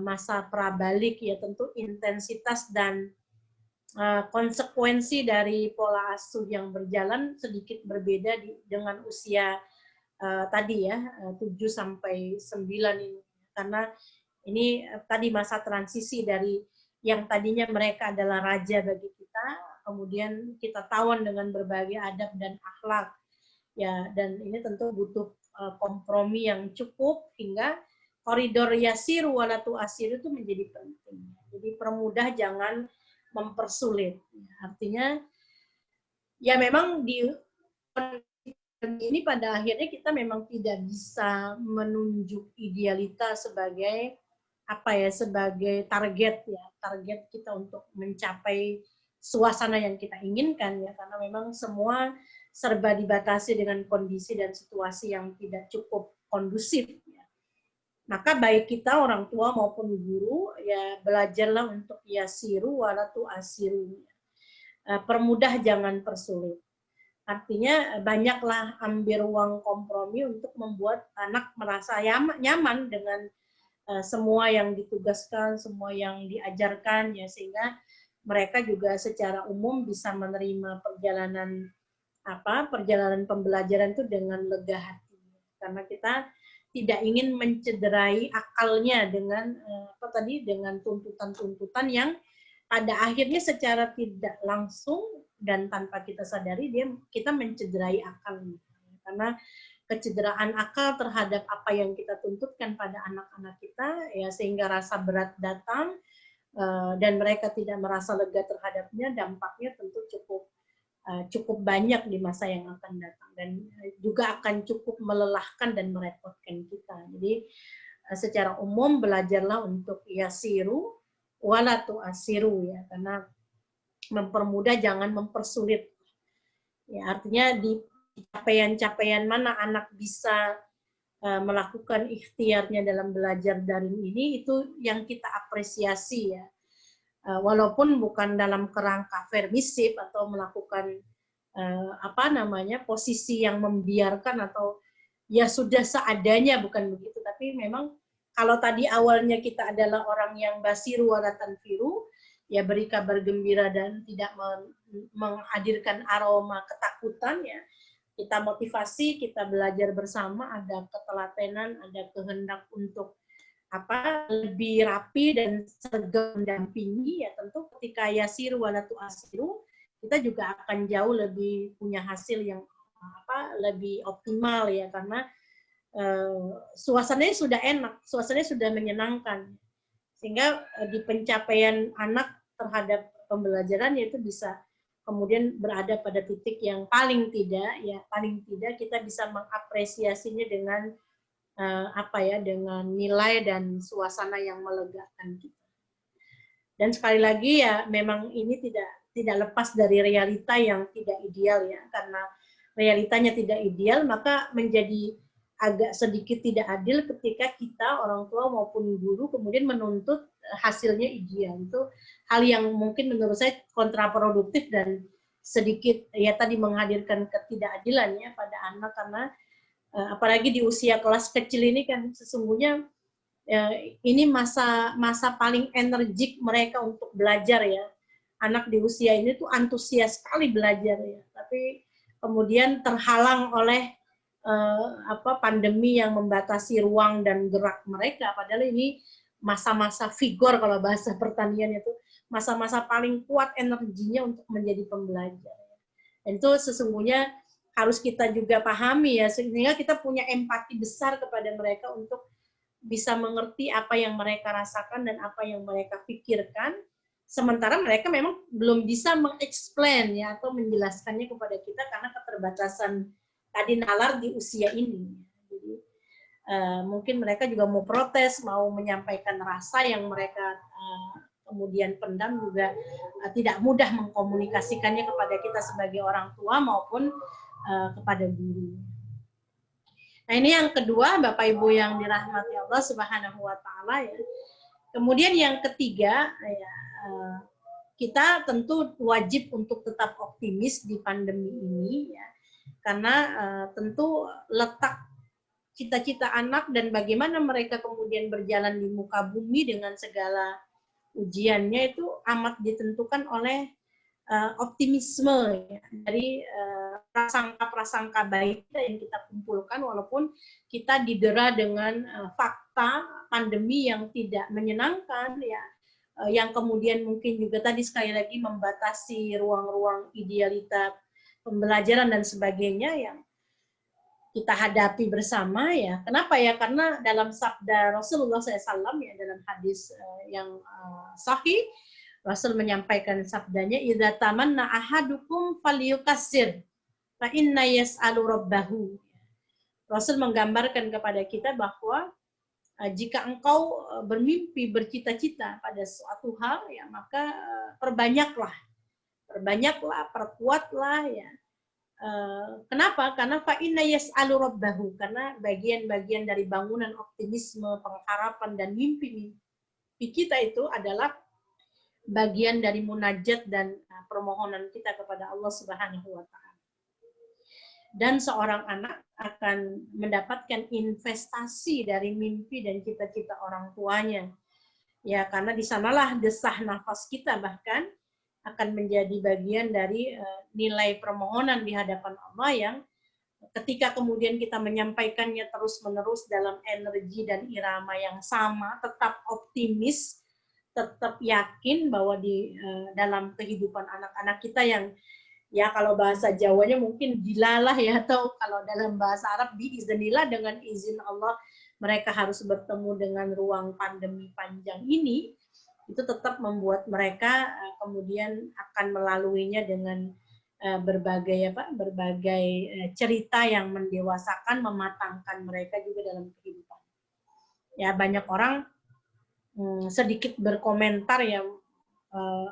masa prabalik, ya. Tentu intensitas dan konsekuensi dari pola asuh yang berjalan sedikit berbeda dengan usia tadi, ya, 7 sampai 9 ini. Karena ini tadi masa transisi dari yang tadinya mereka adalah raja bagi kita, kemudian kita tawan dengan berbagai adab dan akhlak. Ya, dan ini tentu butuh kompromi yang cukup hingga koridor yasiru wala tu'asiru itu menjadi penting. Jadi permudah, jangan mempersulit. Artinya ya memang di ini pada akhirnya kita memang tidak bisa menunjuk idealitas sebagai sebagai target kita untuk mencapai suasana yang kita inginkan ya, karena memang semua serba dibatasi dengan kondisi dan situasi yang tidak cukup kondusif ya. Maka baik kita orang tua maupun guru ya belajarlah untuk yasiru wala tu'asiru. Permudah jangan persulit. Artinya banyaklah ambil ruang kompromi untuk membuat anak merasa nyaman dengan semua yang ditugaskan, semua yang diajarkan ya, sehingga mereka juga secara umum bisa menerima perjalanan pembelajaran itu dengan lega hati. Karena kita tidak ingin mencederai akalnya dengan dengan tuntutan-tuntutan yang pada akhirnya secara tidak langsung dan tanpa kita sadari kita mencederai akalnya. Karena kecederaan akal terhadap apa yang kita tuntutkan pada anak-anak kita ya, sehingga rasa berat datang dan mereka tidak merasa lega terhadapnya, dampaknya tentu cukup banyak di masa yang akan datang dan juga akan cukup melelahkan dan merepotkan kita. Jadi secara umum belajarlah untuk yasiru wala tu'asiru ya, karena mempermudah jangan mempersulit. Ya, artinya di capaian-capaian mana anak bisa melakukan ikhtiarnya dalam belajar daring ini, itu yang kita apresiasi ya. Walaupun bukan dalam kerangka permisif atau melakukan posisi yang membiarkan atau ya sudah seadanya, bukan begitu, tapi memang kalau tadi awalnya kita adalah orang yang basiru wala tanfiru, ya beri kabar gembira dan tidak menghadirkan aroma ketakutan ya. Kita motivasi, kita belajar bersama, ada ketelatenan, ada kehendak untuk lebih rapi dan serga mendampingi ya, tentu ketika yasiru wala tu'asiru kita juga akan jauh lebih punya hasil yang lebih optimal ya, karena suasananya sudah enak, suasananya sudah menyenangkan, sehingga di pencapaian anak terhadap pembelajaran yaitu bisa kemudian berada pada titik yang paling tidak kita bisa mengapresiasinya dengan dengan nilai dan suasana yang melegakan kita. Dan sekali lagi ya memang ini tidak lepas dari realita yang tidak ideal ya, karena realitanya tidak ideal maka menjadi agak sedikit tidak adil ketika kita orang tua maupun guru kemudian menuntut hasilnya ideal. Itu hal yang mungkin menurut saya kontraproduktif dan sedikit ya tadi menghadirkan ketidakadilan ya pada anak, karena apalagi di usia kelas kecil ini kan sesungguhnya ini masa paling energik mereka untuk belajar ya. Anak di usia ini tuh antusias sekali belajar ya, tapi kemudian terhalang oleh pandemi yang membatasi ruang dan gerak mereka, padahal ini masa-masa vigor kalau bahasa pertanian itu, masa-masa paling kuat energinya untuk menjadi pembelajar. Dan itu sesungguhnya harus kita juga pahami ya, sehingga kita punya empati besar kepada mereka untuk bisa mengerti apa yang mereka rasakan dan apa yang mereka pikirkan, sementara mereka memang belum bisa mengeksplain ya atau menjelaskannya kepada kita karena keterbatasan tadi nalar di usia ini. Jadi mungkin mereka juga mau protes, mau menyampaikan rasa yang mereka kemudian pendam juga tidak mudah mengkomunikasikannya kepada kita sebagai orang tua maupun kepada guru. Nah ini yang kedua, Bapak Ibu yang dirahmati Allah Subhanahu wa Ta'ala ya. Kemudian yang ketiga ya, kita tentu wajib untuk tetap optimis di pandemi ini ya. Karena tentu letak cita-cita anak dan bagaimana mereka kemudian berjalan di muka bumi dengan segala ujiannya itu amat ditentukan oleh optimisme ya, dari prasangka-prasangka baik yang kita kumpulkan, walaupun kita didera dengan fakta pandemi yang tidak menyenangkan ya, yang kemudian mungkin juga tadi sekali lagi membatasi ruang-ruang idealita pembelajaran dan sebagainya yang kita hadapi bersama ya. Kenapa ya? Karena dalam sabda Rasulullah SAW ya, dalam hadis yang sahih, Rasul menyampaikan sabdanya, "Idza tamanna ahadukum falyukassir fa inna yas'alu rabbahu." Rasul menggambarkan kepada kita bahwa jika engkau bermimpi, bercita-cita pada suatu hal ya, maka perbanyaklah, perkuatlah ya. Kenapa? Karena fa inna yas'alu rabbahu, karena bagian-bagian dari bangunan optimisme, pengharapan dan mimpi kita itu adalah bagian dari munajat dan permohonan kita kepada Allah Subhanahu wa taala. Dan seorang anak akan mendapatkan investasi dari mimpi dan cita-cita orang tuanya. Ya, karena di sanalah desah nafas kita bahkan akan menjadi bagian dari nilai permohonan di hadapan Allah yang ketika kemudian kita menyampaikannya terus-menerus dalam energi dan irama yang sama, tetap optimis, tetap yakin bahwa di dalam kehidupan anak-anak kita yang ya kalau bahasa Jawanya mungkin dilalah ya, atau kalau dalam bahasa Arab biiznillah, dengan izin Allah mereka harus bertemu dengan ruang pandemi panjang ini, itu tetap membuat mereka kemudian akan melaluinya dengan berbagai cerita yang mendewasakan, mematangkan mereka juga dalam kehidupan. Ya, banyak orang sedikit berkomentar yang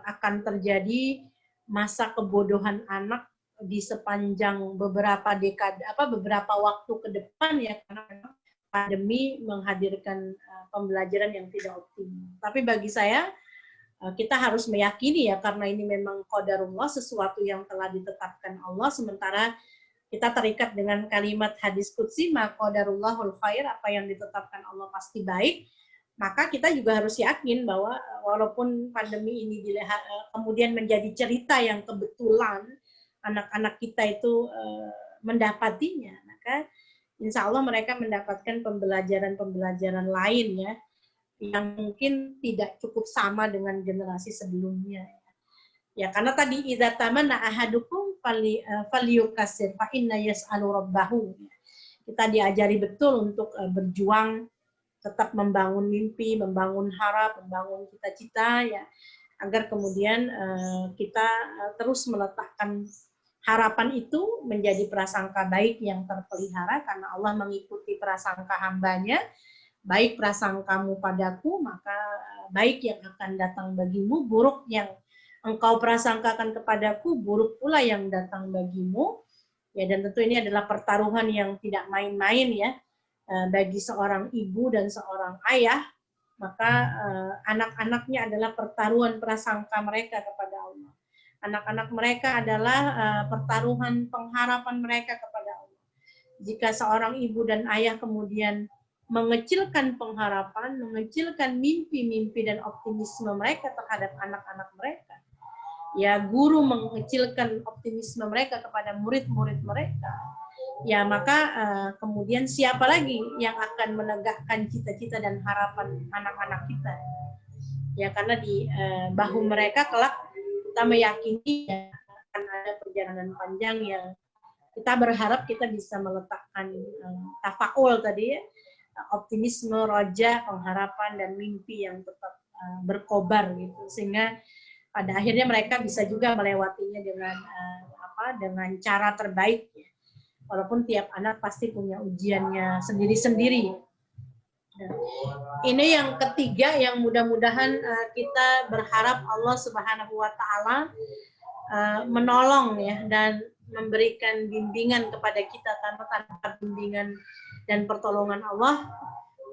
akan terjadi masa kebodohan anak di sepanjang beberapa dekade, beberapa waktu ke depan ya, karena pandemi menghadirkan pembelajaran yang tidak optimal. Tapi bagi saya, kita harus meyakini ya, karena ini memang qadarullah, sesuatu yang telah ditetapkan Allah, sementara kita terikat dengan kalimat hadis qudsi, ma qadarullahul khair, apa yang ditetapkan Allah pasti baik. Maka kita juga harus yakin bahwa walaupun pandemi ini kemudian menjadi cerita yang kebetulan anak-anak kita itu mendapatinya, maka insya Allah mereka mendapatkan pembelajaran-pembelajaran lain ya, yang mungkin tidak cukup sama dengan generasi sebelumnya. Ya, karena tadi idza tamanna ahadukum falyukassir fa inna yas'alu rabbahu. Kita diajari betul untuk berjuang, tetap membangun mimpi, membangun harap, membangun cita-cita ya, agar kemudian kita terus meletakkan harapan itu menjadi prasangka baik yang terpelihara, karena Allah mengikuti prasangka hambanya. Baik prasangkamu padaku, maka baik yang akan datang bagimu. Buruk yang engkau prasangkakan kepadaku, buruk pula yang datang bagimu. Ya, dan tentu ini adalah pertaruhan yang tidak main-main ya, bagi seorang ibu dan seorang ayah. Maka anak-anaknya adalah pertaruhan prasangka mereka kepada Allah. Anak-anak mereka adalah pertaruhan pengharapan mereka kepada Allah. Jika seorang ibu dan ayah kemudian mengecilkan pengharapan, mengecilkan mimpi-mimpi dan optimisme mereka terhadap anak-anak mereka, ya guru mengecilkan optimisme mereka kepada murid-murid mereka, ya maka kemudian siapa lagi yang akan menegakkan cita-cita dan harapan anak-anak kita? Ya, karena di bahu mereka kelak kita meyakini akan ada perjalanan panjang yang kita berharap kita bisa meletakkan tafaul tadi ya, optimisme, roja, pengharapan dan mimpi yang tetap berkobar gitu, sehingga pada akhirnya mereka bisa juga melewatinya dengan cara terbaik ya. Walaupun tiap anak pasti punya ujiannya sendiri-sendiri. Ini yang ketiga yang mudah-mudahan kita berharap Allah Subhanahu wa taala menolong ya, dan memberikan bimbingan kepada kita. Tanpa bimbingan dan pertolongan Allah,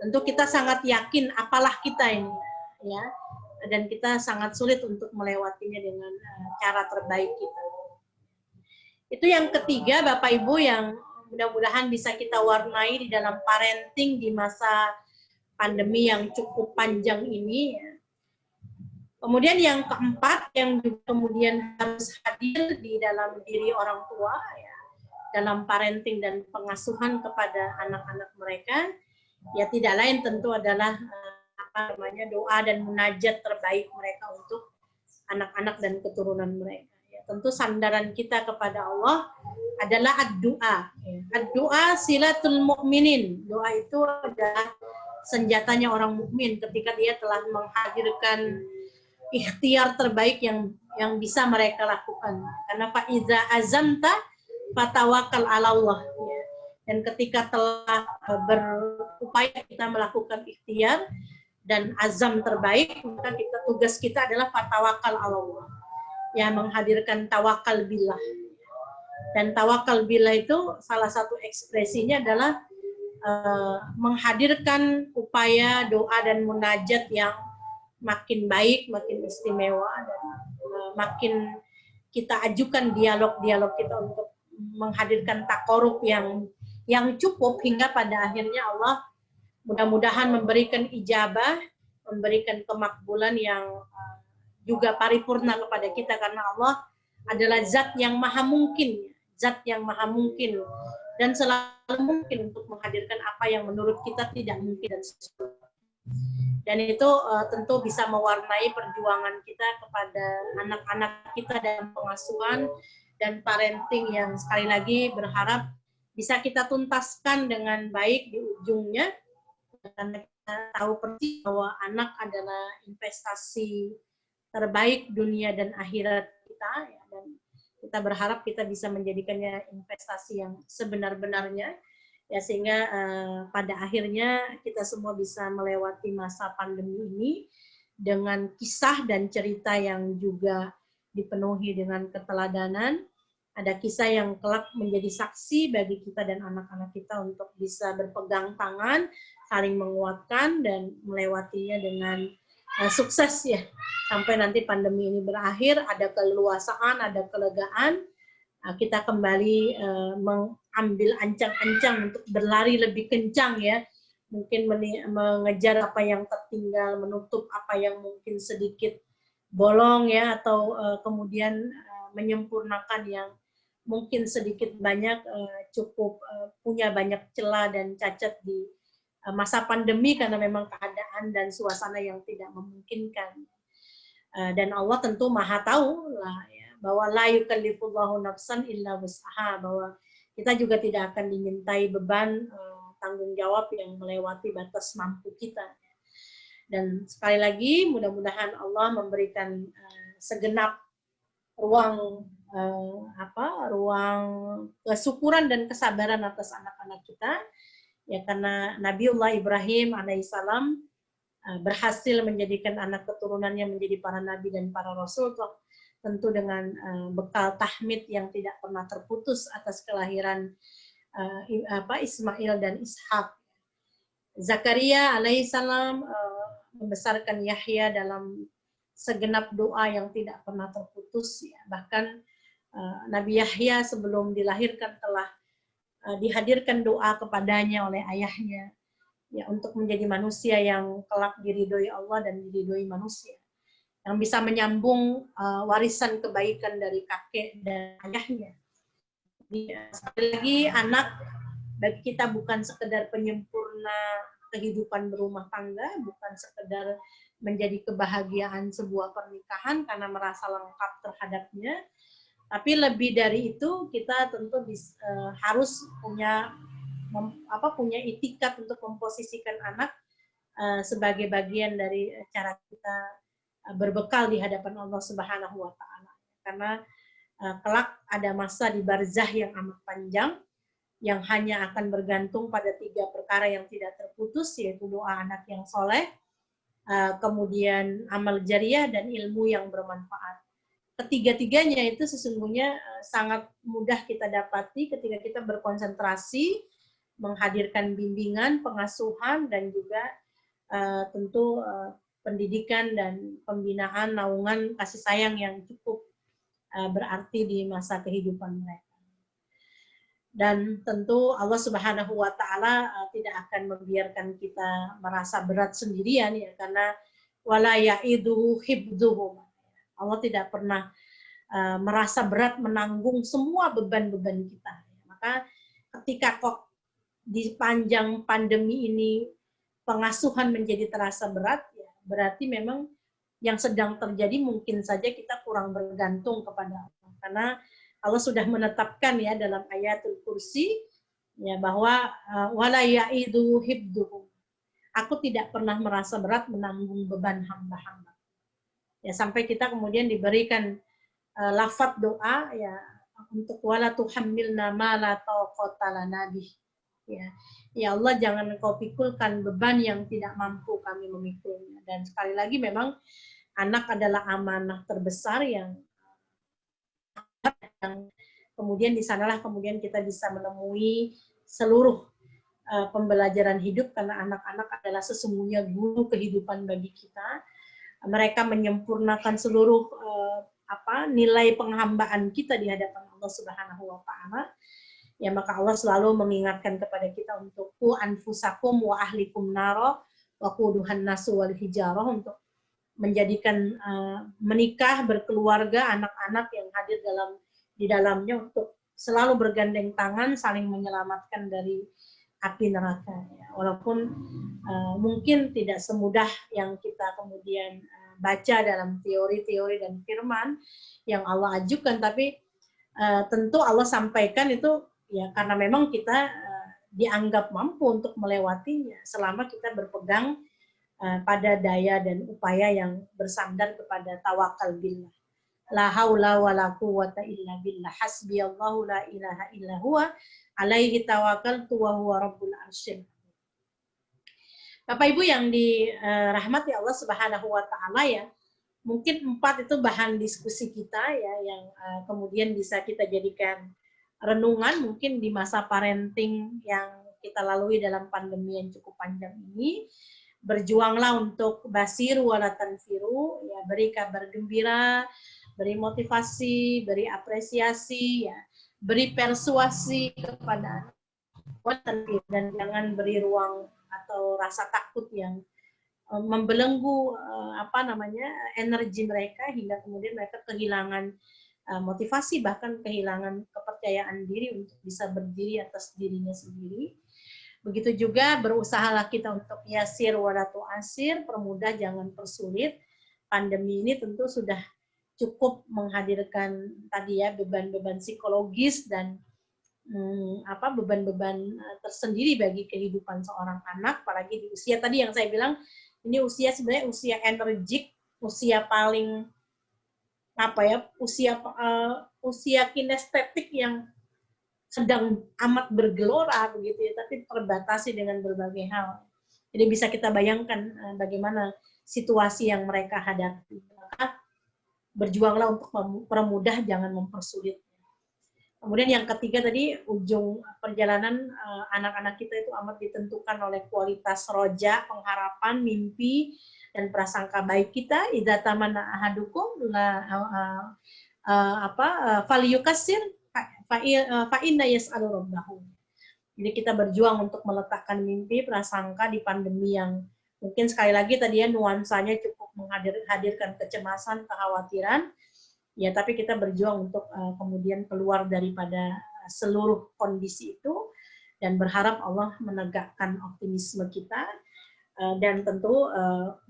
tentu kita sangat yakin apalah kita ini ya, dan kita sangat sulit untuk melewatinya dengan cara terbaik kita. Itu yang ketiga Bapak Ibu, yang mudah-mudahan bisa kita warnai di dalam parenting di masa pandemi yang cukup panjang ini ya. Kemudian yang keempat yang juga kemudian harus hadir di dalam diri orang tua ya, dalam parenting dan pengasuhan kepada anak-anak mereka, ya tidak lain tentu adalah doa dan munajat terbaik mereka untuk anak-anak dan keturunan mereka. Ya, tentu sandaran kita kepada Allah adalah ad-du'a. Ad-du'a silatul mu'minin. Doa itu adalah senjatanya orang mukmin ketika dia telah menghadirkan ikhtiar terbaik yang bisa mereka lakukan. Karena fa'iza azamta fatawakal 'ala Allah. Ya. Dan ketika telah berupaya kita melakukan ikhtiar dan azam terbaik, maka tugas kita adalah fatawakal 'ala Allah. Ya, menghadirkan tawakal billah. Dan tawakal billah itu salah satu ekspresinya adalah menghadirkan upaya doa dan munajat yang makin baik, makin istimewa, dan makin kita ajukan dialog-dialog kita untuk menghadirkan takorub yang cukup hingga pada akhirnya Allah mudah-mudahan memberikan ijabah, memberikan kemakbulan yang juga paripurna kepada kita, karena Allah adalah zat yang maha mungkin, dan selalu mungkin untuk menghadirkan apa yang menurut kita tidak mungkin dan sesuatu. Dan itu tentu bisa mewarnai perjuangan kita kepada anak-anak kita dalam pengasuhan dan parenting yang sekali lagi berharap bisa kita tuntaskan dengan baik di ujungnya, karena kita tahu persis bahwa anak adalah investasi terbaik dunia dan akhirat kita, ya, dan kita berharap kita bisa menjadikannya investasi yang sebenar-benarnya, ya, sehingga pada akhirnya kita semua bisa melewati masa pandemi ini dengan kisah dan cerita yang juga dipenuhi dengan keteladanan. Ada kisah yang kelak menjadi saksi bagi kita dan anak-anak kita untuk bisa berpegang tangan, saling menguatkan, dan melewatinya dengan sukses, ya, sampai nanti pandemi ini berakhir, ada keleluasaan, ada kelegaan, kita kembali mengambil ancang-ancang untuk berlari lebih kencang, ya, mungkin mengejar apa yang tertinggal, menutup apa yang mungkin sedikit bolong, ya, atau kemudian menyempurnakan yang mungkin sedikit banyak cukup punya banyak celah dan cacat di masa pandemi, karena memang keadaan dan suasana yang tidak memungkinkan. Dan Allah tentu maha tahu lah, ya, bahwa la yukallifullahu nafsan illa wus'aha, bahwa kita juga tidak akan dimintai beban tanggung jawab yang melewati batas mampu kita. Dan sekali lagi mudah-mudahan Allah memberikan segenap ruang ruang kesyukuran dan kesabaran atas anak-anak kita, ya, karena Nabiullah Ibrahim alaihissalam berhasil menjadikan anak keturunannya menjadi para nabi dan para rasul, tentu dengan bekal tahmid yang tidak pernah terputus atas kelahiran Ismail dan Ishak. Zakaria alaihissalam membesarkan Yahya dalam segenap doa yang tidak pernah terputus, ya. Bahkan Nabi Yahya sebelum dilahirkan telah dihadirkan doa kepadanya oleh ayahnya, ya, untuk menjadi manusia yang kelak diridhoi Allah dan diridhoi manusia, yang bisa menyambung warisan kebaikan dari kakek dan ayahnya. Sekali lagi, anak bagi kita bukan sekedar penyempurna kehidupan berumah tangga, bukan sekedar menjadi kebahagiaan sebuah pernikahan karena merasa lengkap terhadapnya, tapi lebih dari itu kita tentu harus punya itikat untuk memposisikan anak sebagai bagian dari cara kita berbekal di hadapan Allah Subhanahu wa Ta'ala. Karena kelak ada masa di barzah yang amat panjang, yang hanya akan bergantung pada 3 perkara yang tidak terputus, yaitu doa anak yang soleh, kemudian amal jariah, dan ilmu yang bermanfaat. Ketiga-tiganya itu sesungguhnya sangat mudah kita dapati ketika kita berkonsentrasi menghadirkan bimbingan, pengasuhan, dan juga tentu pendidikan dan pembinaan, naungan, kasih sayang yang cukup berarti di masa kehidupan mereka. Dan tentu Allah Subhanahu wa Ta'ala tidak akan membiarkan kita merasa berat sendirian, ya, karena wala ya'iduhu hibduhum. Allah tidak pernah merasa berat menanggung semua beban-beban kita. Maka ketika kok di panjang pandemi ini pengasuhan menjadi terasa berat, ya, berarti memang yang sedang terjadi mungkin saja kita kurang bergantung kepada Allah. Karena Allah sudah menetapkan ya dalam ayatul kursi ya bahwa wala ya'idu hibduhum. Aku tidak pernah merasa berat menanggung beban hamba-hamba. Ya sampai kita kemudian diberikan lafaz doa ya untuk wala tuhammilna ma la taqata lana bih. Ya Allah, jangan Engkau pikulkan beban yang tidak mampu kami memikulnya. Dan sekali lagi memang anak adalah amanah terbesar yang kemudian di sanalah kemudian kita bisa menemui seluruh pembelajaran hidup, karena anak-anak adalah sesungguhnya guru kehidupan bagi kita. Mereka menyempurnakan seluruh nilai penghambaan kita di hadapan Allah Subhanahu wa taala. Ya maka Allah selalu mengingatkan kepada kita untuk ku anfusakum wa ahlikum naro wa quduhan nasu wal hijarah, untuk menjadikan menikah, berkeluarga, anak-anak yang hadir di dalamnya untuk selalu bergandeng tangan saling menyelamatkan dari api neraka. Ya. Walaupun mungkin tidak semudah yang kita kemudian baca dalam teori-teori dan firman yang Allah ajukan, tapi tentu Allah sampaikan itu ya karena memang kita dianggap mampu untuk melewatinya selama kita berpegang pada daya dan upaya yang bersandar kepada tawakal billah. La haula wala quwwata illa billah, hasbiyallahu la ilaha illa huwa alaihi tawakkaltu wa huwa rabbul arsyil. Bapak Ibu yang dirahmati Allah Subhanahu wa taala ya, mungkin 4 itu bahan diskusi kita ya yang kemudian bisa kita jadikan renungan mungkin di masa parenting yang kita lalui dalam pandemi yang cukup panjang ini. Berjuanglah untuk basiru wala tanfiru, ya, beri kabar gembira, beri motivasi, beri apresiasi, ya, beri persuasi kepada dan jangan beri ruang atau rasa takut yang membelenggu energi mereka hingga kemudian mereka kehilangan motivasi, bahkan kehilangan kepercayaan diri untuk bisa berdiri atas dirinya sendiri. Begitu juga berusahalah kita untuk yasir wala tu'asir, permudah jangan persulit. Pandemi ini tentu sudah cukup menghadirkan tadi ya beban-beban psikologis dan beban-beban tersendiri bagi kehidupan seorang anak, apalagi di usia tadi yang saya bilang ini usia sebenarnya usia energik, usia paling usia kinestetik yang sedang amat bergelora begitu ya, tapi terbatasi dengan berbagai hal. Jadi bisa kita bayangkan bagaimana situasi yang mereka hadapi. Maka berjuanglah untuk mempermudah, jangan mempersulit. Kemudian yang ketiga tadi, ujung perjalanan anak-anak kita itu amat ditentukan oleh kualitas roja, pengharapan, mimpi, dan prasangka baik kita. Idza tamanna ahadukum falyukassir fa inna yas'alu rabbahu. Jadi kita berjuang untuk meletakkan mimpi, prasangka di pandemi yang mungkin sekali lagi tadi ya nuansanya cukup menghadirkan kecemasan, kekhawatiran. Ya, tapi kita berjuang untuk kemudian keluar daripada seluruh kondisi itu dan berharap Allah menegakkan optimisme kita. Dan tentu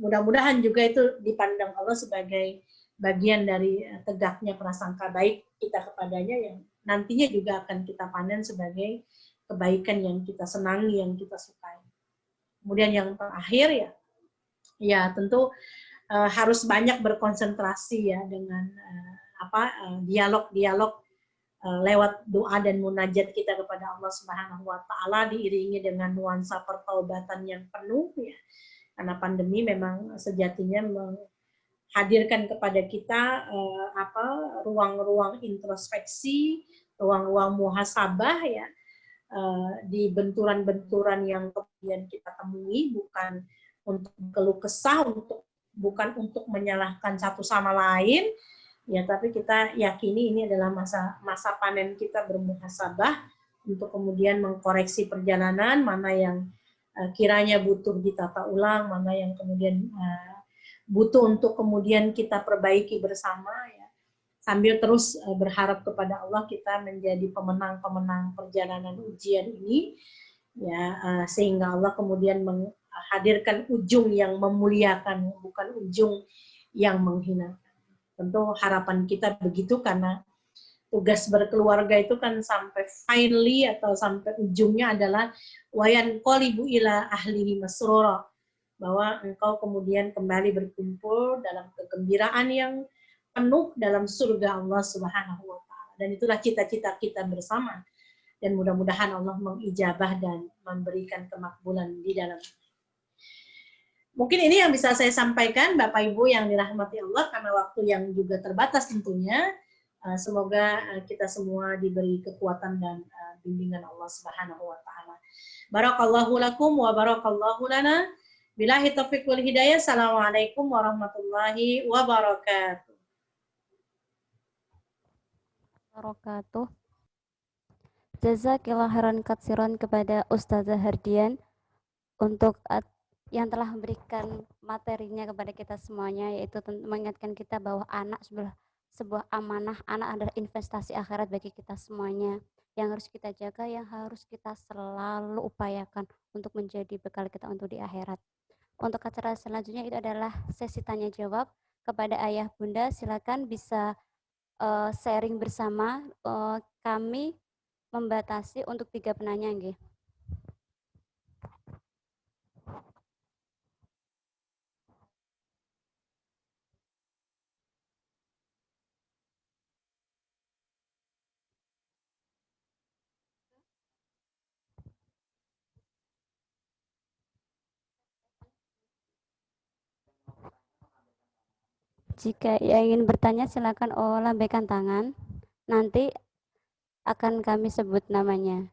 mudah-mudahan juga itu dipandang Allah sebagai bagian dari tegaknya prasangka baik kita kepadanya yang nantinya juga akan kita panen sebagai kebaikan yang kita senangi, yang kita sukai. Kemudian yang terakhir ya tentu harus banyak berkonsentrasi ya dengan dialog-dialog lewat doa dan munajat kita kepada Allah Subhanahu wa taala diiringi dengan nuansa pertaubatan yang penuh ya. Karena pandemi memang sejatinya menghadirkan kepada kita ruang-ruang introspeksi, ruang-ruang muhasabah ya, di benturan-benturan yang kemudian kita temui, bukan untuk keluh kesah, bukan untuk menyalahkan satu sama lain, ya, tapi kita yakini ini adalah masa panen kita bermuhasabah untuk kemudian mengkoreksi perjalanan, mana yang kiranya butuh ditata ulang, mana yang kemudian butuh untuk kemudian kita perbaiki bersama, ya, sambil terus berharap kepada Allah kita menjadi pemenang-pemenang perjalanan ujian ini, ya, sehingga Allah kemudian hadirkan ujung yang memuliakan, bukan ujung yang menghina. Tentu harapan kita begitu, karena tugas berkeluarga itu kan sampai finally atau sampai ujungnya adalah wayan qalibu ila ahlihi masrura, bahwa engkau kemudian kembali berkumpul dalam kegembiraan yang penuh dalam surga Allah Subhanahu wa taala. Dan itulah cita-cita kita bersama. Dan mudah-mudahan Allah mengijabah dan memberikan kemakbulan di dalam. Mungkin ini yang bisa saya sampaikan, Bapak Ibu yang dirahmati Allah, karena waktu yang juga terbatas tentunya. Semoga kita semua diberi kekuatan dan bimbingan Allah Subhanahu wa taala. Barakallahu lakum wa barakallahu lana. Billahi taufiq wal hidayah. Assalamualaikum warahmatullahi wabarakatuh. Wabarakatuh. Jazakillah khairan katsiran kepada Ustazah Hardian untuk yang telah memberikan materinya kepada kita semuanya, yaitu mengingatkan kita bahwa anak sebuah amanah, anak adalah investasi akhirat bagi kita semuanya, yang harus kita jaga, yang harus kita selalu upayakan untuk menjadi bekal kita untuk di akhirat. Untuk acara selanjutnya itu adalah sesi tanya jawab kepada ayah bunda. Silakan bisa sharing bersama. Kami membatasi untuk 3 penanya, nggih. Jika yang ingin bertanya silakan lambaikan tangan. Nanti akan kami sebut namanya.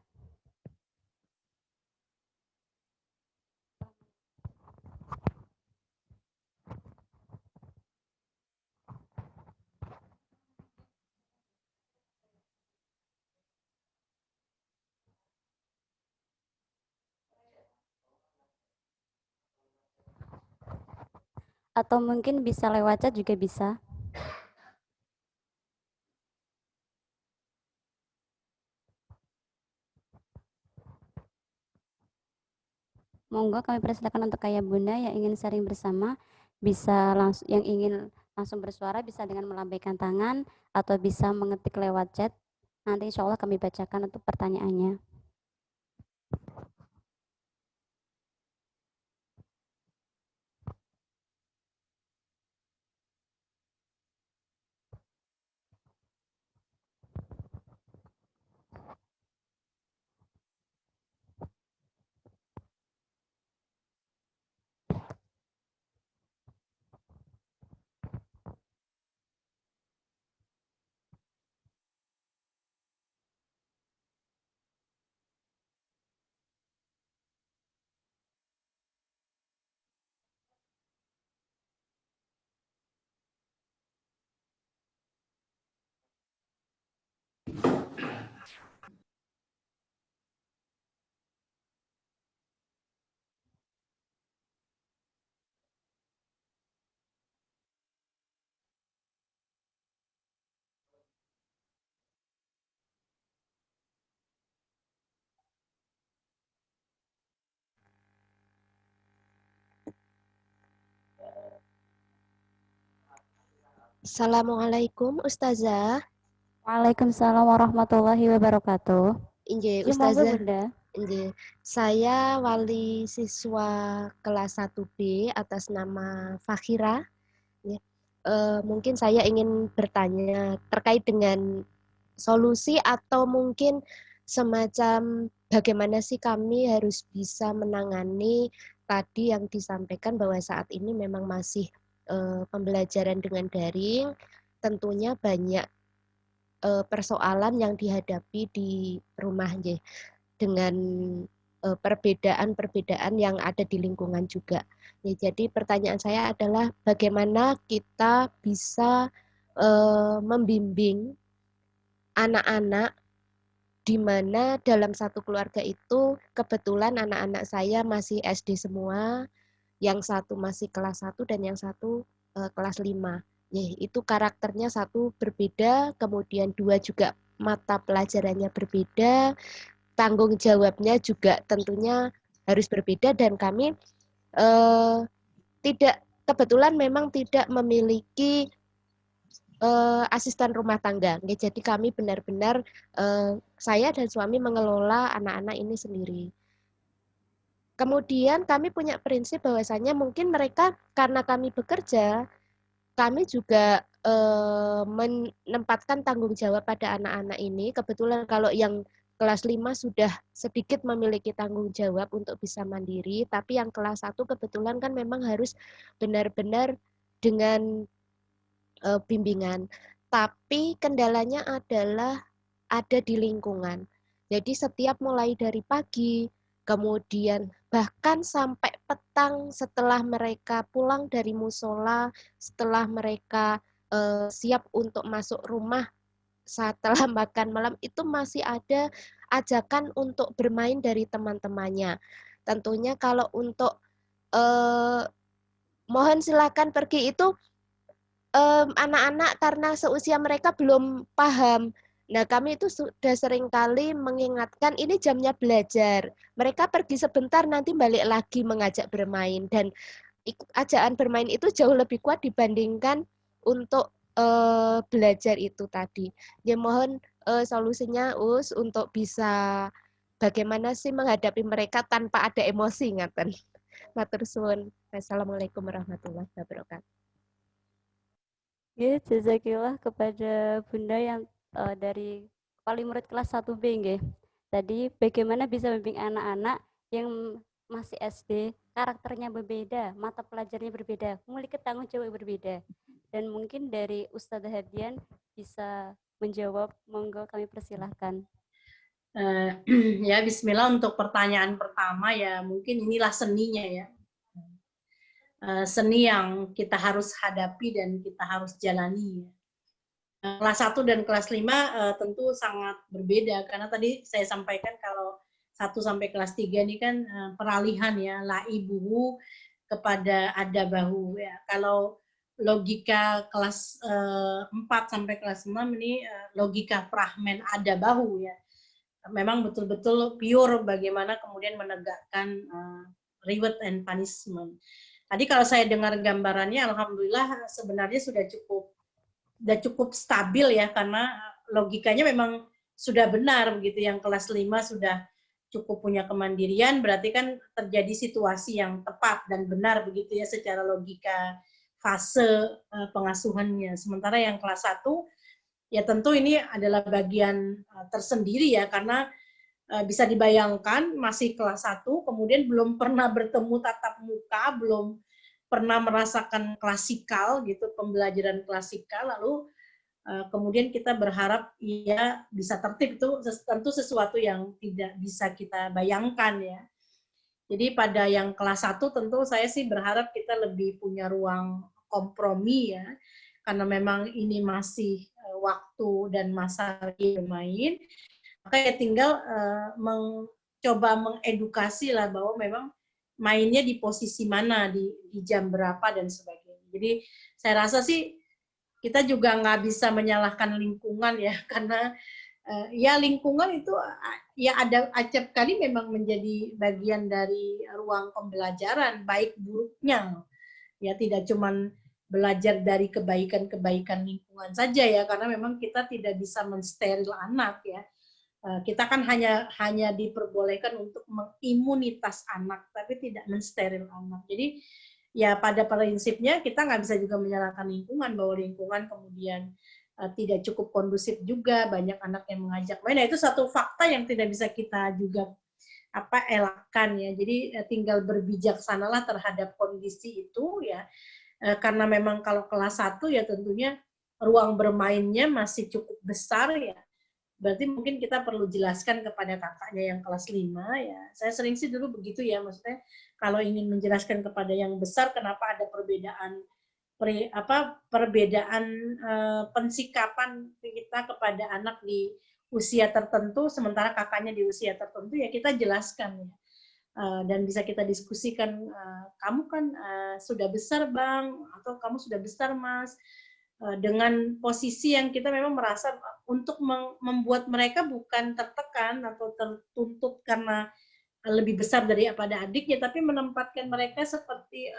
Atau mungkin bisa lewat chat juga bisa. Monggo kami persilakan untuk ayah bunda yang ingin sharing bersama, bisa langsung, yang ingin langsung bersuara bisa dengan melambaikan tangan atau bisa mengetik lewat chat. Nanti insya Allah kami bacakan untuk pertanyaannya. Assalamualaikum Ustazah. Waalaikumsalam warahmatullahi wabarakatuh. Injih Ya, monggo Ustazah. bunda. Injih. Saya wali siswa kelas 1B atas nama Fakhira. Mungkin saya ingin bertanya terkait dengan solusi atau mungkin semacam bagaimana sih kami harus bisa menangani tadi yang disampaikan bahwa saat ini memang masih pembelajaran dengan daring, tentunya banyak persoalan yang dihadapi di rumah dengan perbedaan-perbedaan yang ada di lingkungan juga. Ya, jadi pertanyaan saya adalah bagaimana kita bisa membimbing anak-anak di mana dalam satu keluarga itu kebetulan anak-anak saya masih SD semua, yang satu masih kelas 1 dan yang satu kelas 5. Ya, itu karakternya satu berbeda, kemudian 2 juga mata pelajarannya berbeda, tanggung jawabnya juga tentunya harus berbeda, dan kami tidak kebetulan memang tidak memiliki asisten rumah tangga. Jadi kami benar-benar saya dan suami mengelola anak-anak ini sendiri. Kemudian kami punya prinsip bahwasanya mungkin mereka karena kami bekerja, kami juga menempatkan tanggung jawab pada anak-anak ini. Kebetulan kalau yang kelas 5 sudah sedikit memiliki tanggung jawab untuk bisa mandiri, tapi yang kelas 1 kebetulan kan memang harus benar-benar dengan bimbingan. Tapi kendalanya adalah ada di lingkungan. Jadi setiap mulai dari pagi, kemudian bahkan sampai petang setelah mereka pulang dari musola, setelah mereka siap untuk masuk rumah setelah makan malam, itu masih ada ajakan untuk bermain dari teman-temannya. Tentunya kalau untuk mohon silakan pergi itu anak-anak karena seusia mereka belum paham. Nah, kami itu sudah seringkali mengingatkan ini jamnya belajar. Mereka pergi sebentar nanti balik lagi mengajak bermain, dan ajakan bermain itu jauh lebih kuat dibandingkan untuk belajar itu tadi. Ya mohon solusinya Us untuk bisa bagaimana sih menghadapi mereka tanpa ada emosi ngaten. Matur suwun. Wassalamualaikum warahmatullahi wabarakatuh. Ya, jazakillah kepada Bunda yang dari wali murid kelas 1B nggih. Tadi bagaimana bisa membimbing anak-anak yang masih SD, karakternya berbeda, mata pelajarannya berbeda, memiliki tanggung jawab berbeda. Dan mungkin dari Ustadzah Hadian bisa menjawab, monggo kami persilahkan. Ya, bismillah untuk pertanyaan pertama ya, mungkin inilah seninya ya. Seni yang kita harus hadapi dan kita harus jalani. Kelas 1 dan kelas 5 tentu sangat berbeda, karena tadi saya sampaikan kalau 1 sampai kelas 3 ini kan peralihan ya, laibuhu kepada adabahu ya. Kalau logika kelas 4 sampai kelas 6 ini logika prahmen adabahu ya. Memang betul-betul pure bagaimana kemudian menegakkan reward and punishment. Tadi kalau saya dengar gambarannya, alhamdulillah sebenarnya sudah cukup stabil ya, karena logikanya memang sudah benar begitu. Yang kelas 5 sudah cukup punya kemandirian, berarti kan terjadi situasi yang tepat dan benar begitu ya secara logika fase pengasuhannya. Sementara yang kelas 1 ya tentu ini adalah bagian tersendiri ya, karena bisa dibayangkan masih kelas 1, kemudian belum pernah bertemu tatap muka, belum pernah merasakan klasikal gitu, pembelajaran klasikal, lalu kemudian kita berharap ia bisa tertib, itu tentu sesuatu yang tidak bisa kita bayangkan ya. Jadi pada yang kelas 1 tentu saya sih berharap kita lebih punya ruang kompromi ya, karena memang ini masih waktu dan masa bermain. Maka ya tinggal mencoba mengedukasi lah bahwa memang mainnya di posisi mana, di jam berapa dan sebagainya. Jadi saya rasa sih kita juga nggak bisa menyalahkan lingkungan ya, karena ya lingkungan itu ya ada acap kali memang menjadi bagian dari ruang pembelajaran, baik buruknya. Ya tidak cuman belajar dari kebaikan-kebaikan lingkungan saja ya, karena memang kita tidak bisa mensteril anak ya. Kita kan hanya diperbolehkan untuk mengimunitas anak, tapi tidak mensteril anak. Jadi ya pada prinsipnya kita nggak bisa juga menyalahkan lingkungan, bahwa lingkungan kemudian tidak cukup kondusif juga, banyak anak yang mengajak main. Nah, itu satu fakta yang tidak bisa kita juga elakkan ya. Jadi tinggal berbijaksanalah terhadap kondisi itu ya. Karena memang kalau kelas 1 ya tentunya ruang bermainnya masih cukup besar ya. Berarti mungkin kita perlu jelaskan kepada kakaknya yang kelas 5 ya. Saya sering sih dulu begitu ya, maksudnya kalau ingin menjelaskan kepada yang besar kenapa ada perbedaan pensikapan kita kepada anak di usia tertentu sementara kakaknya di usia tertentu, ya kita jelaskan ya. Dan bisa kita diskusikan, kamu kan sudah besar Bang, atau kamu sudah besar Mas, dengan posisi yang kita memang merasa untuk membuat mereka bukan tertekan atau tertuntut karena lebih besar daripada adiknya, tapi menempatkan mereka seperti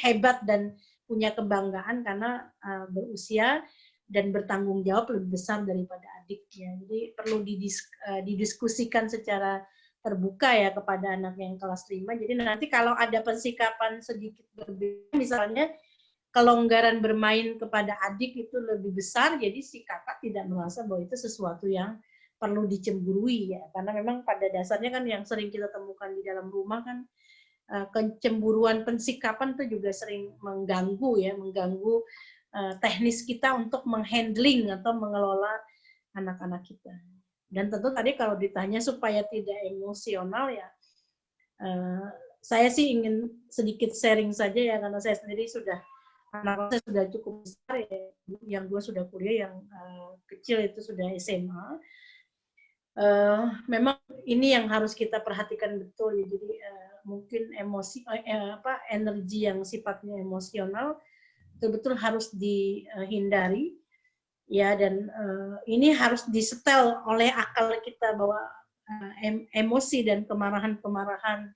hebat dan punya kebanggaan karena berusia dan bertanggung jawab lebih besar daripada adiknya. Jadi perlu didiskusikan secara terbuka ya kepada anak yang kelas 5. Jadi nanti kalau ada persikapan sedikit berbeda, misalnya kelonggaran bermain kepada adik itu lebih besar, jadi si kakak tidak merasa bahwa itu sesuatu yang perlu dicemburui ya, karena memang pada dasarnya kan yang sering kita temukan di dalam rumah kan kecemburuan pensikapan itu juga sering mengganggu teknis kita untuk menghandling atau mengelola anak-anak kita. Dan tentu tadi kalau ditanya supaya tidak emosional ya, saya sih ingin sedikit sharing saja ya, karena saya sendiri anak saya sudah cukup besar ya, yang 2 sudah kuliah, yang kecil itu sudah SMA. Memang ini yang harus kita perhatikan betul ya. Jadi mungkin energi yang sifatnya emosional betul-betul harus dihindari ya, dan ini harus disetel oleh akal kita bahwa emosi dan kemarahan-kemarahan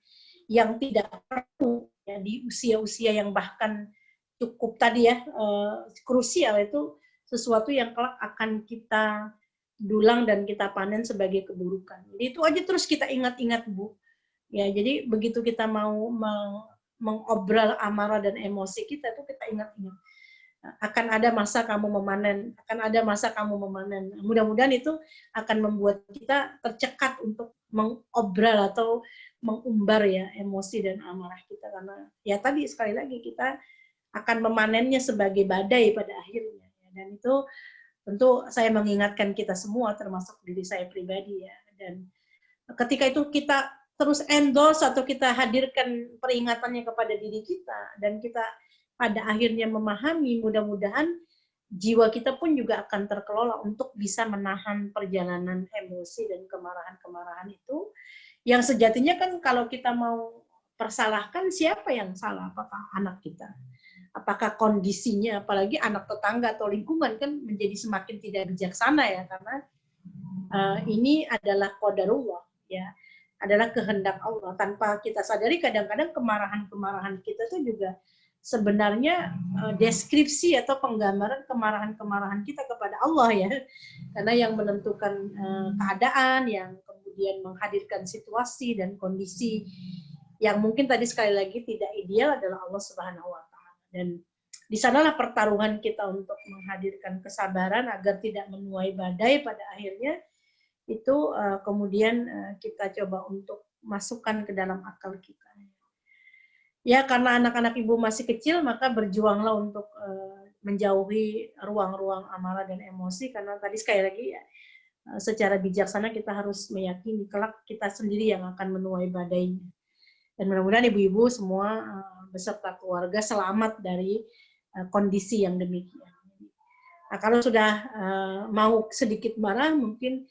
yang tidak perlu ya, di usia-usia yang bahkan cukup tadi ya krusial, itu sesuatu yang kelak akan kita dulang dan kita panen sebagai keburukan. Jadi itu aja terus kita ingat-ingat, Bu. Ya, jadi begitu kita mau mengobral amarah dan emosi kita, itu kita ingat-ingat. Akan ada masa kamu memanen, akan ada masa kamu memanen. Mudah-mudahan itu akan membuat kita tercekat untuk mengobral atau mengumbar ya emosi dan amarah kita, karena ya tadi sekali lagi kita akan memanennya sebagai badai pada akhirnya. Dan itu tentu saya mengingatkan kita semua, termasuk diri saya pribadi ya. Dan ketika itu kita terus endorse atau kita hadirkan peringatannya kepada diri kita, dan kita pada akhirnya memahami, mudah-mudahan jiwa kita pun juga akan terkelola untuk bisa menahan perjalanan emosi dan kemarahan-kemarahan itu, yang sejatinya kan kalau kita mau persalahkan, siapa yang salah? Apakah anak kita? Apakah kondisinya, apalagi anak tetangga atau lingkungan, kan menjadi semakin tidak bijaksana ya, karena ini adalah qadarullah ya, adalah kehendak Allah. Tanpa kita sadari kadang-kadang kemarahan-kemarahan kita itu juga sebenarnya deskripsi atau penggambaran kemarahan-kemarahan kita kepada Allah ya, karena yang menentukan keadaan, yang kemudian menghadirkan situasi dan kondisi yang mungkin tadi sekali lagi tidak ideal adalah Allah Subhanahu wa Ta'ala. Dan di sanalah pertaruhan kita untuk menghadirkan kesabaran agar tidak menuai badai pada akhirnya, itu kemudian kita coba untuk masukkan ke dalam akal kita. Ya, karena anak-anak ibu masih kecil, maka berjuanglah untuk menjauhi ruang-ruang amarah dan emosi, karena tadi sekali lagi ya, secara bijaksana kita harus meyakini kelak kita sendiri yang akan menuai badainya. Dan mudah-mudahan ibu-ibu semua beserta keluarga selamat dari kondisi yang demikian. Nah, kalau sudah mau sedikit marah, mungkin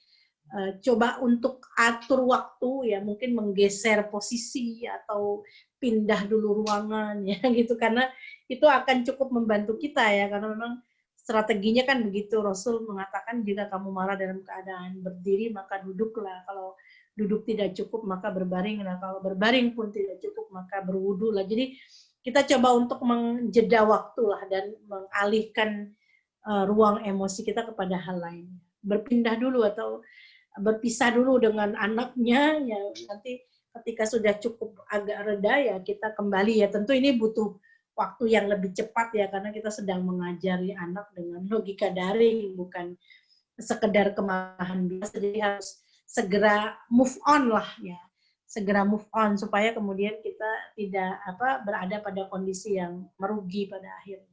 coba untuk atur waktu ya, mungkin menggeser posisi atau pindah dulu ruangan ya gitu, karena itu akan cukup membantu kita ya, karena memang strateginya kan begitu. Rasul mengatakan jika kamu marah dalam keadaan berdiri maka duduklah, kalau duduk tidak cukup maka berbaring, nah kalau berbaring pun tidak cukup maka berwudu lah. Jadi kita coba untuk menjeda waktu lah dan mengalihkan ruang emosi kita kepada hal lain. Berpindah dulu atau berpisah dulu dengan anaknya ya, nanti ketika sudah cukup agak reda ya kita kembali ya. Tentu ini butuh waktu yang lebih cepat ya, karena kita sedang mengajari anak dengan logika daring, bukan sekedar kemarahan biasa. Jadi harus segera move on lah ya, segera move on supaya kemudian kita tidak berada pada kondisi yang merugi pada akhirnya.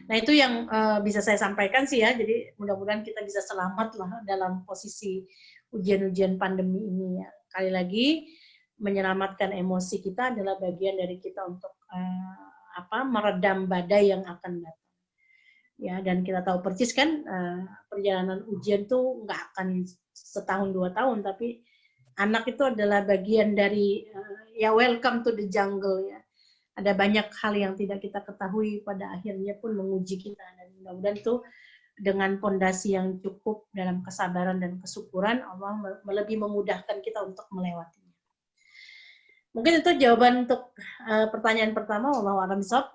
Nah itu yang bisa saya sampaikan sih ya. Jadi mudah-mudahan kita bisa selamat lah dalam posisi ujian-ujian pandemi ini ya. Kali lagi menyelamatkan emosi kita adalah bagian dari kita untuk meredam badai yang akan datang. Ya, dan kita tahu persis kan perjalanan ujian tuh nggak akan setahun 2 tahun, tapi anak itu adalah bagian dari ya welcome to the jungle ya. Ada banyak hal yang tidak kita ketahui pada akhirnya pun menguji kita, dan mudah-mudahan itu dengan pondasi yang cukup dalam kesabaran dan kesyukuran, Allah lebih memudahkan kita untuk melewatinya. Mungkin itu jawaban untuk pertanyaan pertama. Wallahu a'lam bishawab.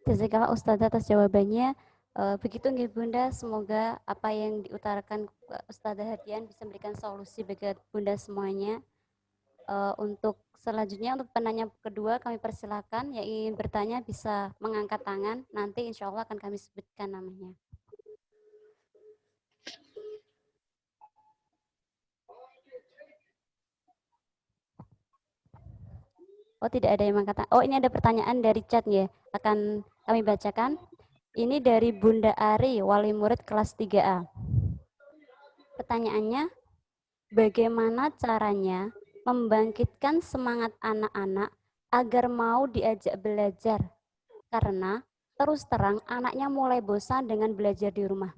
Jazakallah Ustazah atas jawabannya. Begitu nggih Bunda, semoga apa yang diutarakan Ustazah Hadian bisa memberikan solusi bagi Bunda semuanya. Untuk selanjutnya, untuk penanya kedua kami persilakan, yang ingin bertanya bisa mengangkat tangan, nanti insya Allah akan kami sebutkan namanya. Oh, tidak ada yang mengangkat tangan. Oh, ini ada pertanyaan dari chat ya, akan kami bacakan. Ini dari Bunda Ari, wali murid kelas 3A. Pertanyaannya, bagaimana caranya membangkitkan semangat anak-anak agar mau diajak belajar? Karena terus terang anaknya mulai bosan dengan belajar di rumah.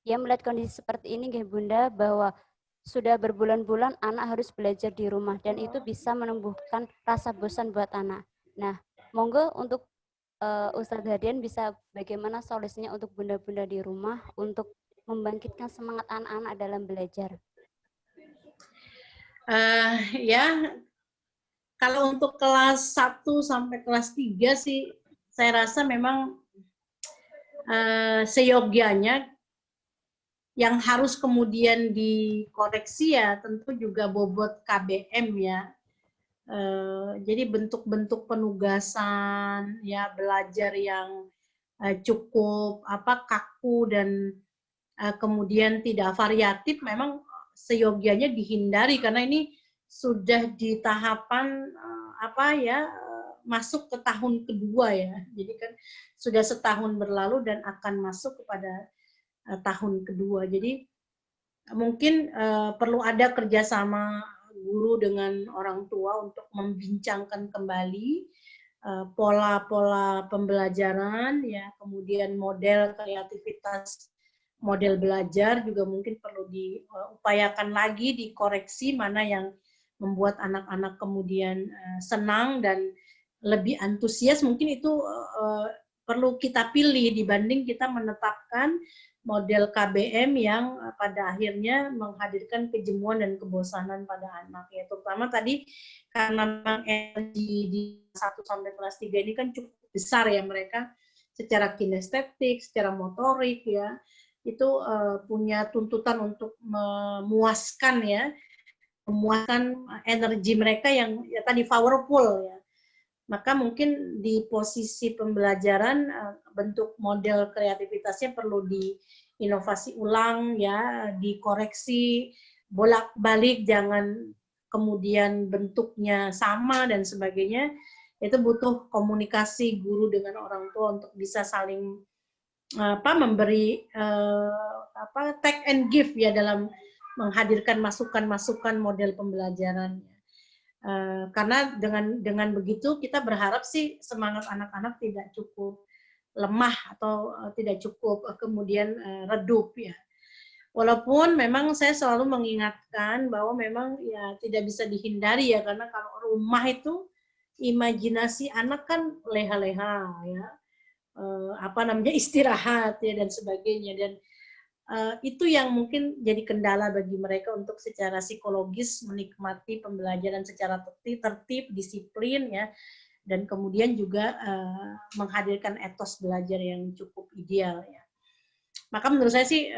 Ya, melihat kondisi seperti ini nggih Bunda, bahwa sudah berbulan-bulan anak harus belajar di rumah dan itu bisa menumbuhkan rasa bosan buat anak. Nah, monggo untuk Ustadz Hadian bisa bagaimana solusinya untuk bunda-bunda di rumah untuk membangkitkan semangat anak-anak dalam belajar. Ya, kalau untuk kelas 1 sampai kelas 3 sih saya rasa memang seyogianya yang harus kemudian dikoreksi ya tentu juga bobot KBM ya. Jadi bentuk-bentuk penugasan ya, belajar yang cukup kaku dan kemudian tidak variatif memang seyogianya dihindari, karena ini sudah di tahapan masuk ke tahun kedua ya. Jadi kan sudah setahun berlalu dan akan masuk kepada tahun kedua. Jadi mungkin perlu ada kerjasama guru dengan orang tua untuk membincangkan kembali pola-pola pembelajaran ya, kemudian model kreativitas, model belajar juga mungkin perlu diupayakan lagi, dikoreksi mana yang membuat anak-anak kemudian senang dan lebih antusias. Mungkin itu perlu kita pilih dibanding kita menetapkan model KBM yang pada akhirnya menghadirkan kejemuan dan kebosanan pada anak ya. Terutama tadi karena memang energi di 1 sampai kelas 3 ini kan cukup besar ya, mereka secara kinestetik, secara motorik ya, itu punya tuntutan untuk memuaskan energi mereka yang ya tadi powerful ya. Maka mungkin di posisi pembelajaran bentuk model kreativitasnya perlu diinovasi ulang ya, dikoreksi bolak-balik, jangan kemudian bentuknya sama dan sebagainya. Itu butuh komunikasi guru dengan orang tua untuk bisa saling memberi take and give ya dalam menghadirkan masukan-masukan model pembelajaran. Karena dengan begitu kita berharap sih semangat anak-anak tidak cukup lemah atau tidak cukup kemudian redup ya. Walaupun memang saya selalu mengingatkan bahwa memang ya tidak bisa dihindari ya, karena kalau rumah itu imajinasi anak kan leha-leha ya, istirahat ya dan sebagainya, dan itu yang mungkin jadi kendala bagi mereka untuk secara psikologis menikmati pembelajaran secara tertib, disiplin ya, dan kemudian juga menghadirkan etos belajar yang cukup ideal ya. Maka menurut saya sih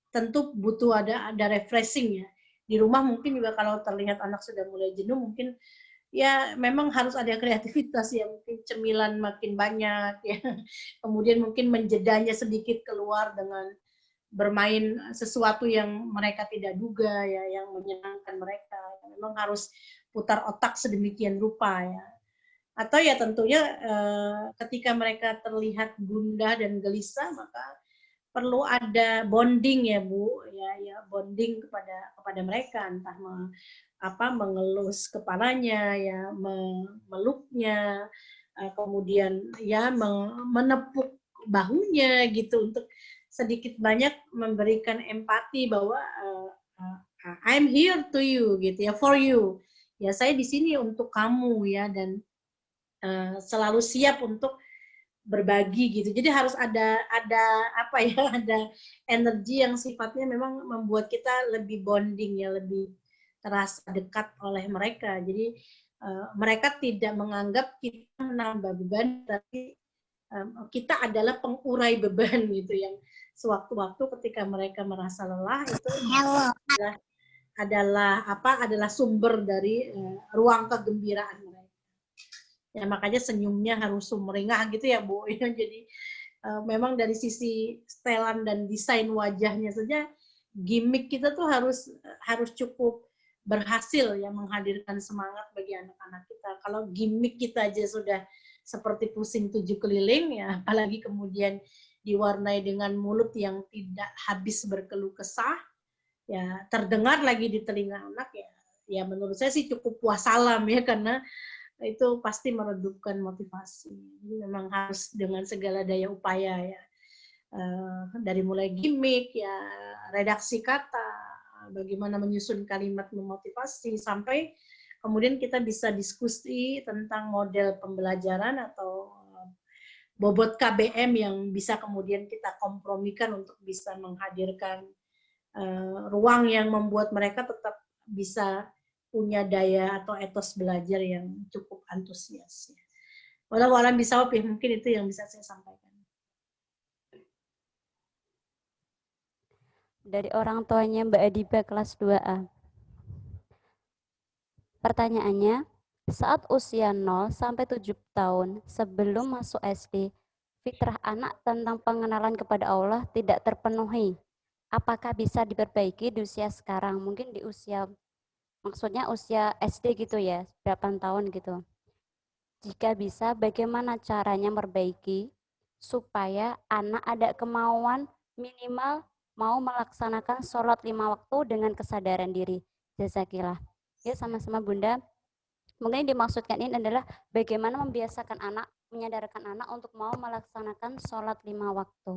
tentu butuh ada refreshing ya. Di rumah mungkin juga kalau terlihat anak sudah mulai jenuh, mungkin ya memang harus ada kreativitas ya, mungkin cemilan makin banyak ya. Kemudian mungkin menjedanya sedikit keluar dengan bermain sesuatu yang mereka tidak duga ya, yang menyenangkan mereka. Memang harus putar otak sedemikian rupa ya. Atau ya tentunya ketika mereka terlihat gundah dan gelisah, maka perlu ada bonding ya Bu, ya bonding kepada mereka, entah mengelus kepalanya ya, memeluknya, kemudian ya menepuk bahunya gitu, untuk sedikit banyak memberikan empati bahwa I'm here to you gitu ya, for you. Ya saya di sini untuk kamu ya, dan selalu siap untuk berbagi gitu. Jadi harus ada apa ya, ada energi yang sifatnya memang membuat kita lebih bonding ya, lebih terasa dekat oleh mereka. Jadi mereka tidak menganggap kita menambah beban, tapi kita adalah pengurai beban gitu, yang sewaktu-waktu ketika mereka merasa lelah itu adalah sumber dari ruang kegembiraan mereka. Ya makanya senyumnya harus sumringah gitu ya Bu. Jadi memang dari sisi setelan dan desain wajahnya saja, gimmick kita tuh harus cukup berhasil ya menghadirkan semangat bagi anak-anak kita. Kalau gimmick kita aja sudah seperti pusing 7 keliling ya, apalagi kemudian diwarnai dengan mulut yang tidak habis berkeluh kesah, ya terdengar lagi di telinga anak ya menurut saya sih cukup wassalam ya, karena itu pasti meredupkan motivasi. Jadi memang harus dengan segala daya upaya ya, dari mulai gimmick ya, redaksi kata, bagaimana menyusun kalimat memotivasi, sampai kemudian kita bisa diskusi tentang model pembelajaran atau bobot KBM yang bisa kemudian kita kompromikan untuk bisa menghadirkan ruang yang membuat mereka tetap bisa punya daya atau etos belajar yang cukup antusias. Walau alam bisawab ya, mungkin itu yang bisa saya sampaikan. Dari orang tuanya Mbak Adiba kelas 2A. Pertanyaannya, saat usia 0 sampai 7 tahun sebelum masuk SD, fitrah anak tentang pengenalan kepada Allah tidak terpenuhi. Apakah bisa diperbaiki di usia sekarang? Mungkin di usia, maksudnya usia SD gitu ya, 8 tahun gitu. Jika bisa, bagaimana caranya memperbaiki supaya anak ada kemauan minimal mau melaksanakan sholat 5 waktu dengan kesadaran diri. Jazakillah. Ya, sama-sama Bunda. Mungkin yang dimaksudkan ini adalah bagaimana membiasakan anak, menyadarkan anak untuk mau melaksanakan sholat 5 waktu.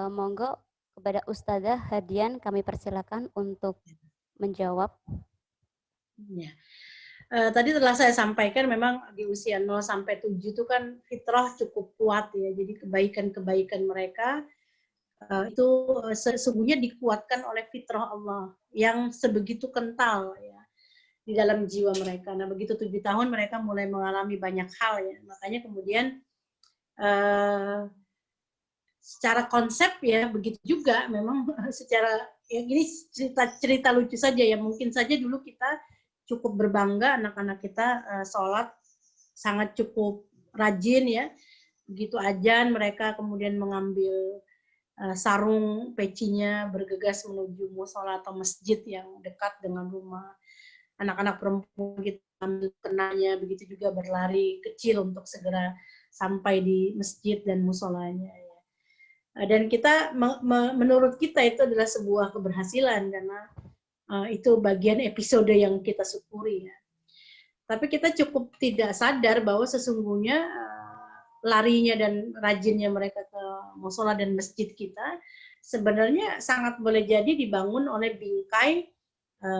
Monggo kepada Ustazah Hadian kami persilakan untuk menjawab. Ya. Tadi telah saya sampaikan memang di usia 0 sampai 7 itu kan fitrah cukup kuat ya. Jadi kebaikan-kebaikan mereka itu sesungguhnya dikuatkan oleh fitrah Allah yang sebegitu kental ya di dalam jiwa mereka. Nah, begitu 7 tahun mereka mulai mengalami banyak hal ya. Makanya kemudian secara konsep ya begitu juga memang secara ya ini cerita lucu saja ya, mungkin saja dulu kita cukup berbangga anak-anak kita sholat sangat cukup rajin ya, begitu ajan mereka kemudian mengambil sarung pecinya bergegas menuju musola atau masjid yang dekat dengan rumah. Anak-anak perempuan kita ambil kenanya, begitu juga berlari kecil untuk segera sampai di masjid dan musolanya. Dan kita menurut kita itu adalah sebuah keberhasilan karena itu bagian episode yang kita syukuri ya. Tapi kita cukup tidak sadar bahwa sesungguhnya larinya dan rajinnya mereka ke musola dan masjid kita sebenarnya sangat boleh jadi dibangun oleh bingkai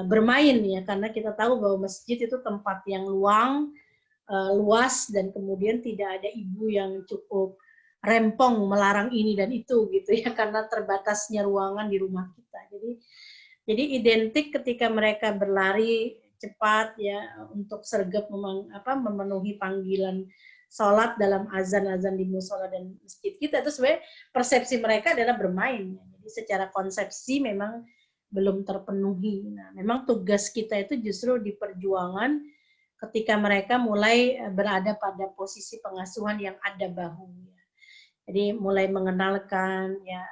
bermain ya, karena kita tahu bahwa masjid itu tempat yang luas dan kemudian tidak ada ibu yang cukup rempong melarang ini dan itu gitu ya, karena terbatasnya ruangan di rumah kita. Jadi identik ketika mereka berlari cepat ya untuk sergap memenuhi panggilan sholat dalam azan-azan di musola dan masjid kita, itu sebenarnya persepsi mereka adalah bermain. Jadi secara konsepsi memang belum terpenuhi. Nah, memang tugas kita itu justru di perjuangan ketika mereka mulai berada pada posisi pengasuhan yang ada bahu. Jadi mulai mengenalkan ya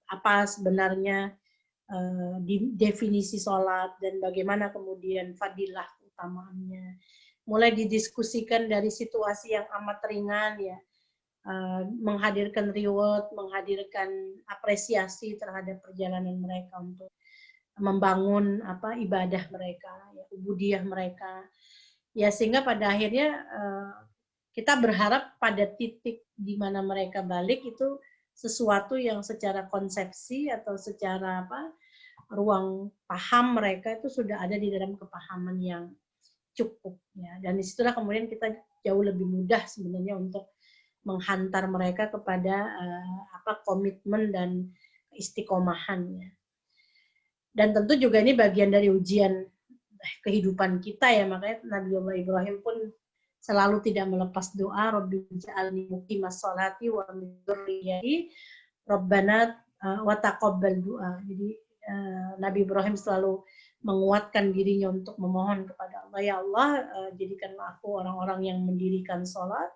apa sebenarnya definisi sholat dan bagaimana kemudian fadilah utamaannya. Mulai didiskusikan dari situasi yang amat ringan ya, menghadirkan reward, menghadirkan apresiasi terhadap perjalanan mereka untuk membangun ibadah mereka, ya, ubudiyah mereka. Ya sehingga pada akhirnya kita berharap pada titik di mana mereka balik itu sesuatu yang secara konsepsi atau secara ruang paham mereka itu sudah ada di dalam kepahaman yang cukup ya. Dan disitulah kemudian kita jauh lebih mudah sebenarnya untuk menghantar mereka kepada komitmen dan istiqomahannya. Dan tentu juga ini bagian dari ujian kehidupan kita ya, makanya Nabiullah Ibrahim pun selalu tidak melepas doa, Rabbi ja'alni muqimas sholati wa min dzurriyyati Rabbana wa taqabbal doa. Jadi Nabi Ibrahim selalu menguatkan dirinya untuk memohon kepada Allah, ya Allah, jadikanlah aku orang-orang yang mendirikan sholat,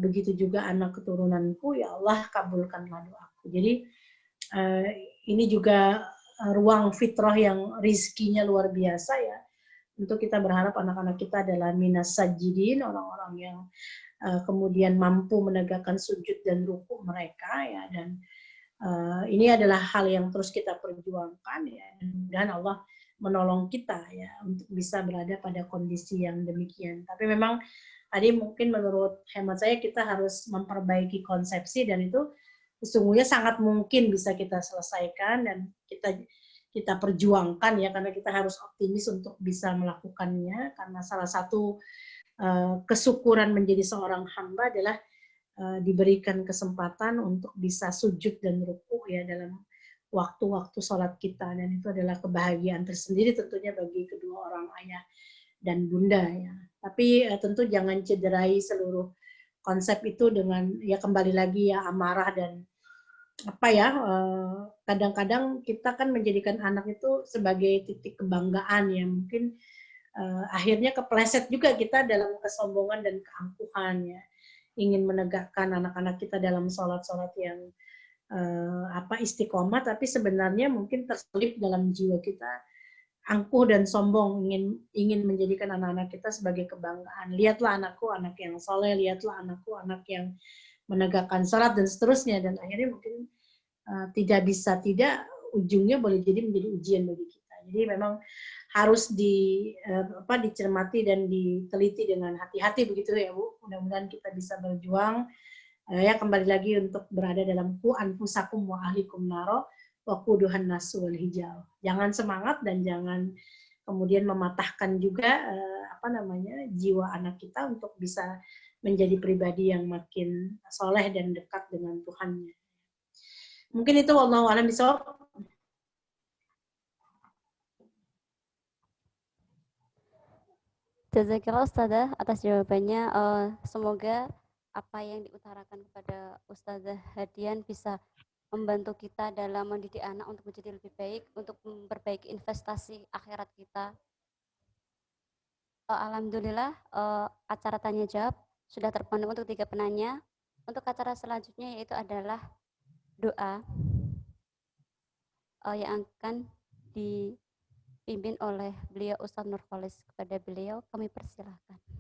begitu juga anak keturunanku, ya Allah kabulkanlah doaku. Jadi ini juga ruang fitrah yang rizkinya luar biasa ya. Tentu kita berharap anak-anak kita adalah minas sajidin, orang-orang yang kemudian mampu menegakkan sujud dan ruku mereka ya, dan ini adalah hal yang terus kita perjuangkan ya, dan Allah menolong kita ya untuk bisa berada pada kondisi yang demikian. Tapi memang tadi mungkin menurut hemat saya kita harus memperbaiki konsepsi, dan itu sesungguhnya sangat mungkin bisa kita selesaikan dan kita perjuangkan ya, karena kita harus optimis untuk bisa melakukannya, karena salah satu kesyukuran menjadi seorang hamba adalah diberikan kesempatan untuk bisa sujud dan ruku ya dalam waktu-waktu sholat kita, dan itu adalah kebahagiaan tersendiri tentunya bagi kedua orang ayah dan bunda ya. Tapi tentu jangan cederai seluruh konsep itu dengan ya kembali lagi ya amarah dan apa ya, kadang-kadang kita kan menjadikan anak itu sebagai titik kebanggaan ya, mungkin akhirnya kepleset juga kita dalam kesombongan dan keangkuhan ya, ingin menegakkan anak-anak kita dalam sholat-sholat yang istiqomah, tapi sebenarnya mungkin terselip dalam jiwa kita angkuh dan sombong, ingin menjadikan anak-anak kita sebagai kebanggaan. Lihatlah anakku, anak yang soleh, lihatlah anakku, anak yang menegakkan sholat dan seterusnya, dan akhirnya mungkin tidak ujungnya boleh jadi menjadi ujian bagi kita. Jadi memang harus dicermati dan diteliti dengan hati-hati begitu ya Bu. Mudah-mudahan kita bisa berjuang ya kembali lagi untuk berada dalam ku anfusakum wa ahlikum naro wa quduhan nasu wal hijau. Jangan semangat dan jangan kemudian mematahkan juga jiwa anak kita untuk bisa menjadi pribadi yang makin soleh dan dekat dengan Tuhannya. Mungkin itu wallahu a'lam bishawab. Jazakillah Ustazah atas jawabannya. Semoga apa yang diutarakan kepada Ustazah Hadian bisa membantu kita dalam mendidik anak untuk menjadi lebih baik, untuk memperbaiki investasi akhirat kita. Alhamdulillah acara tanya jawab sudah terpenuhi untuk 3 penanya. Untuk acara selanjutnya yaitu adalah doa yang akan dipimpin oleh beliau Ustadz Nurholis. Kepada beliau kami persilahkan.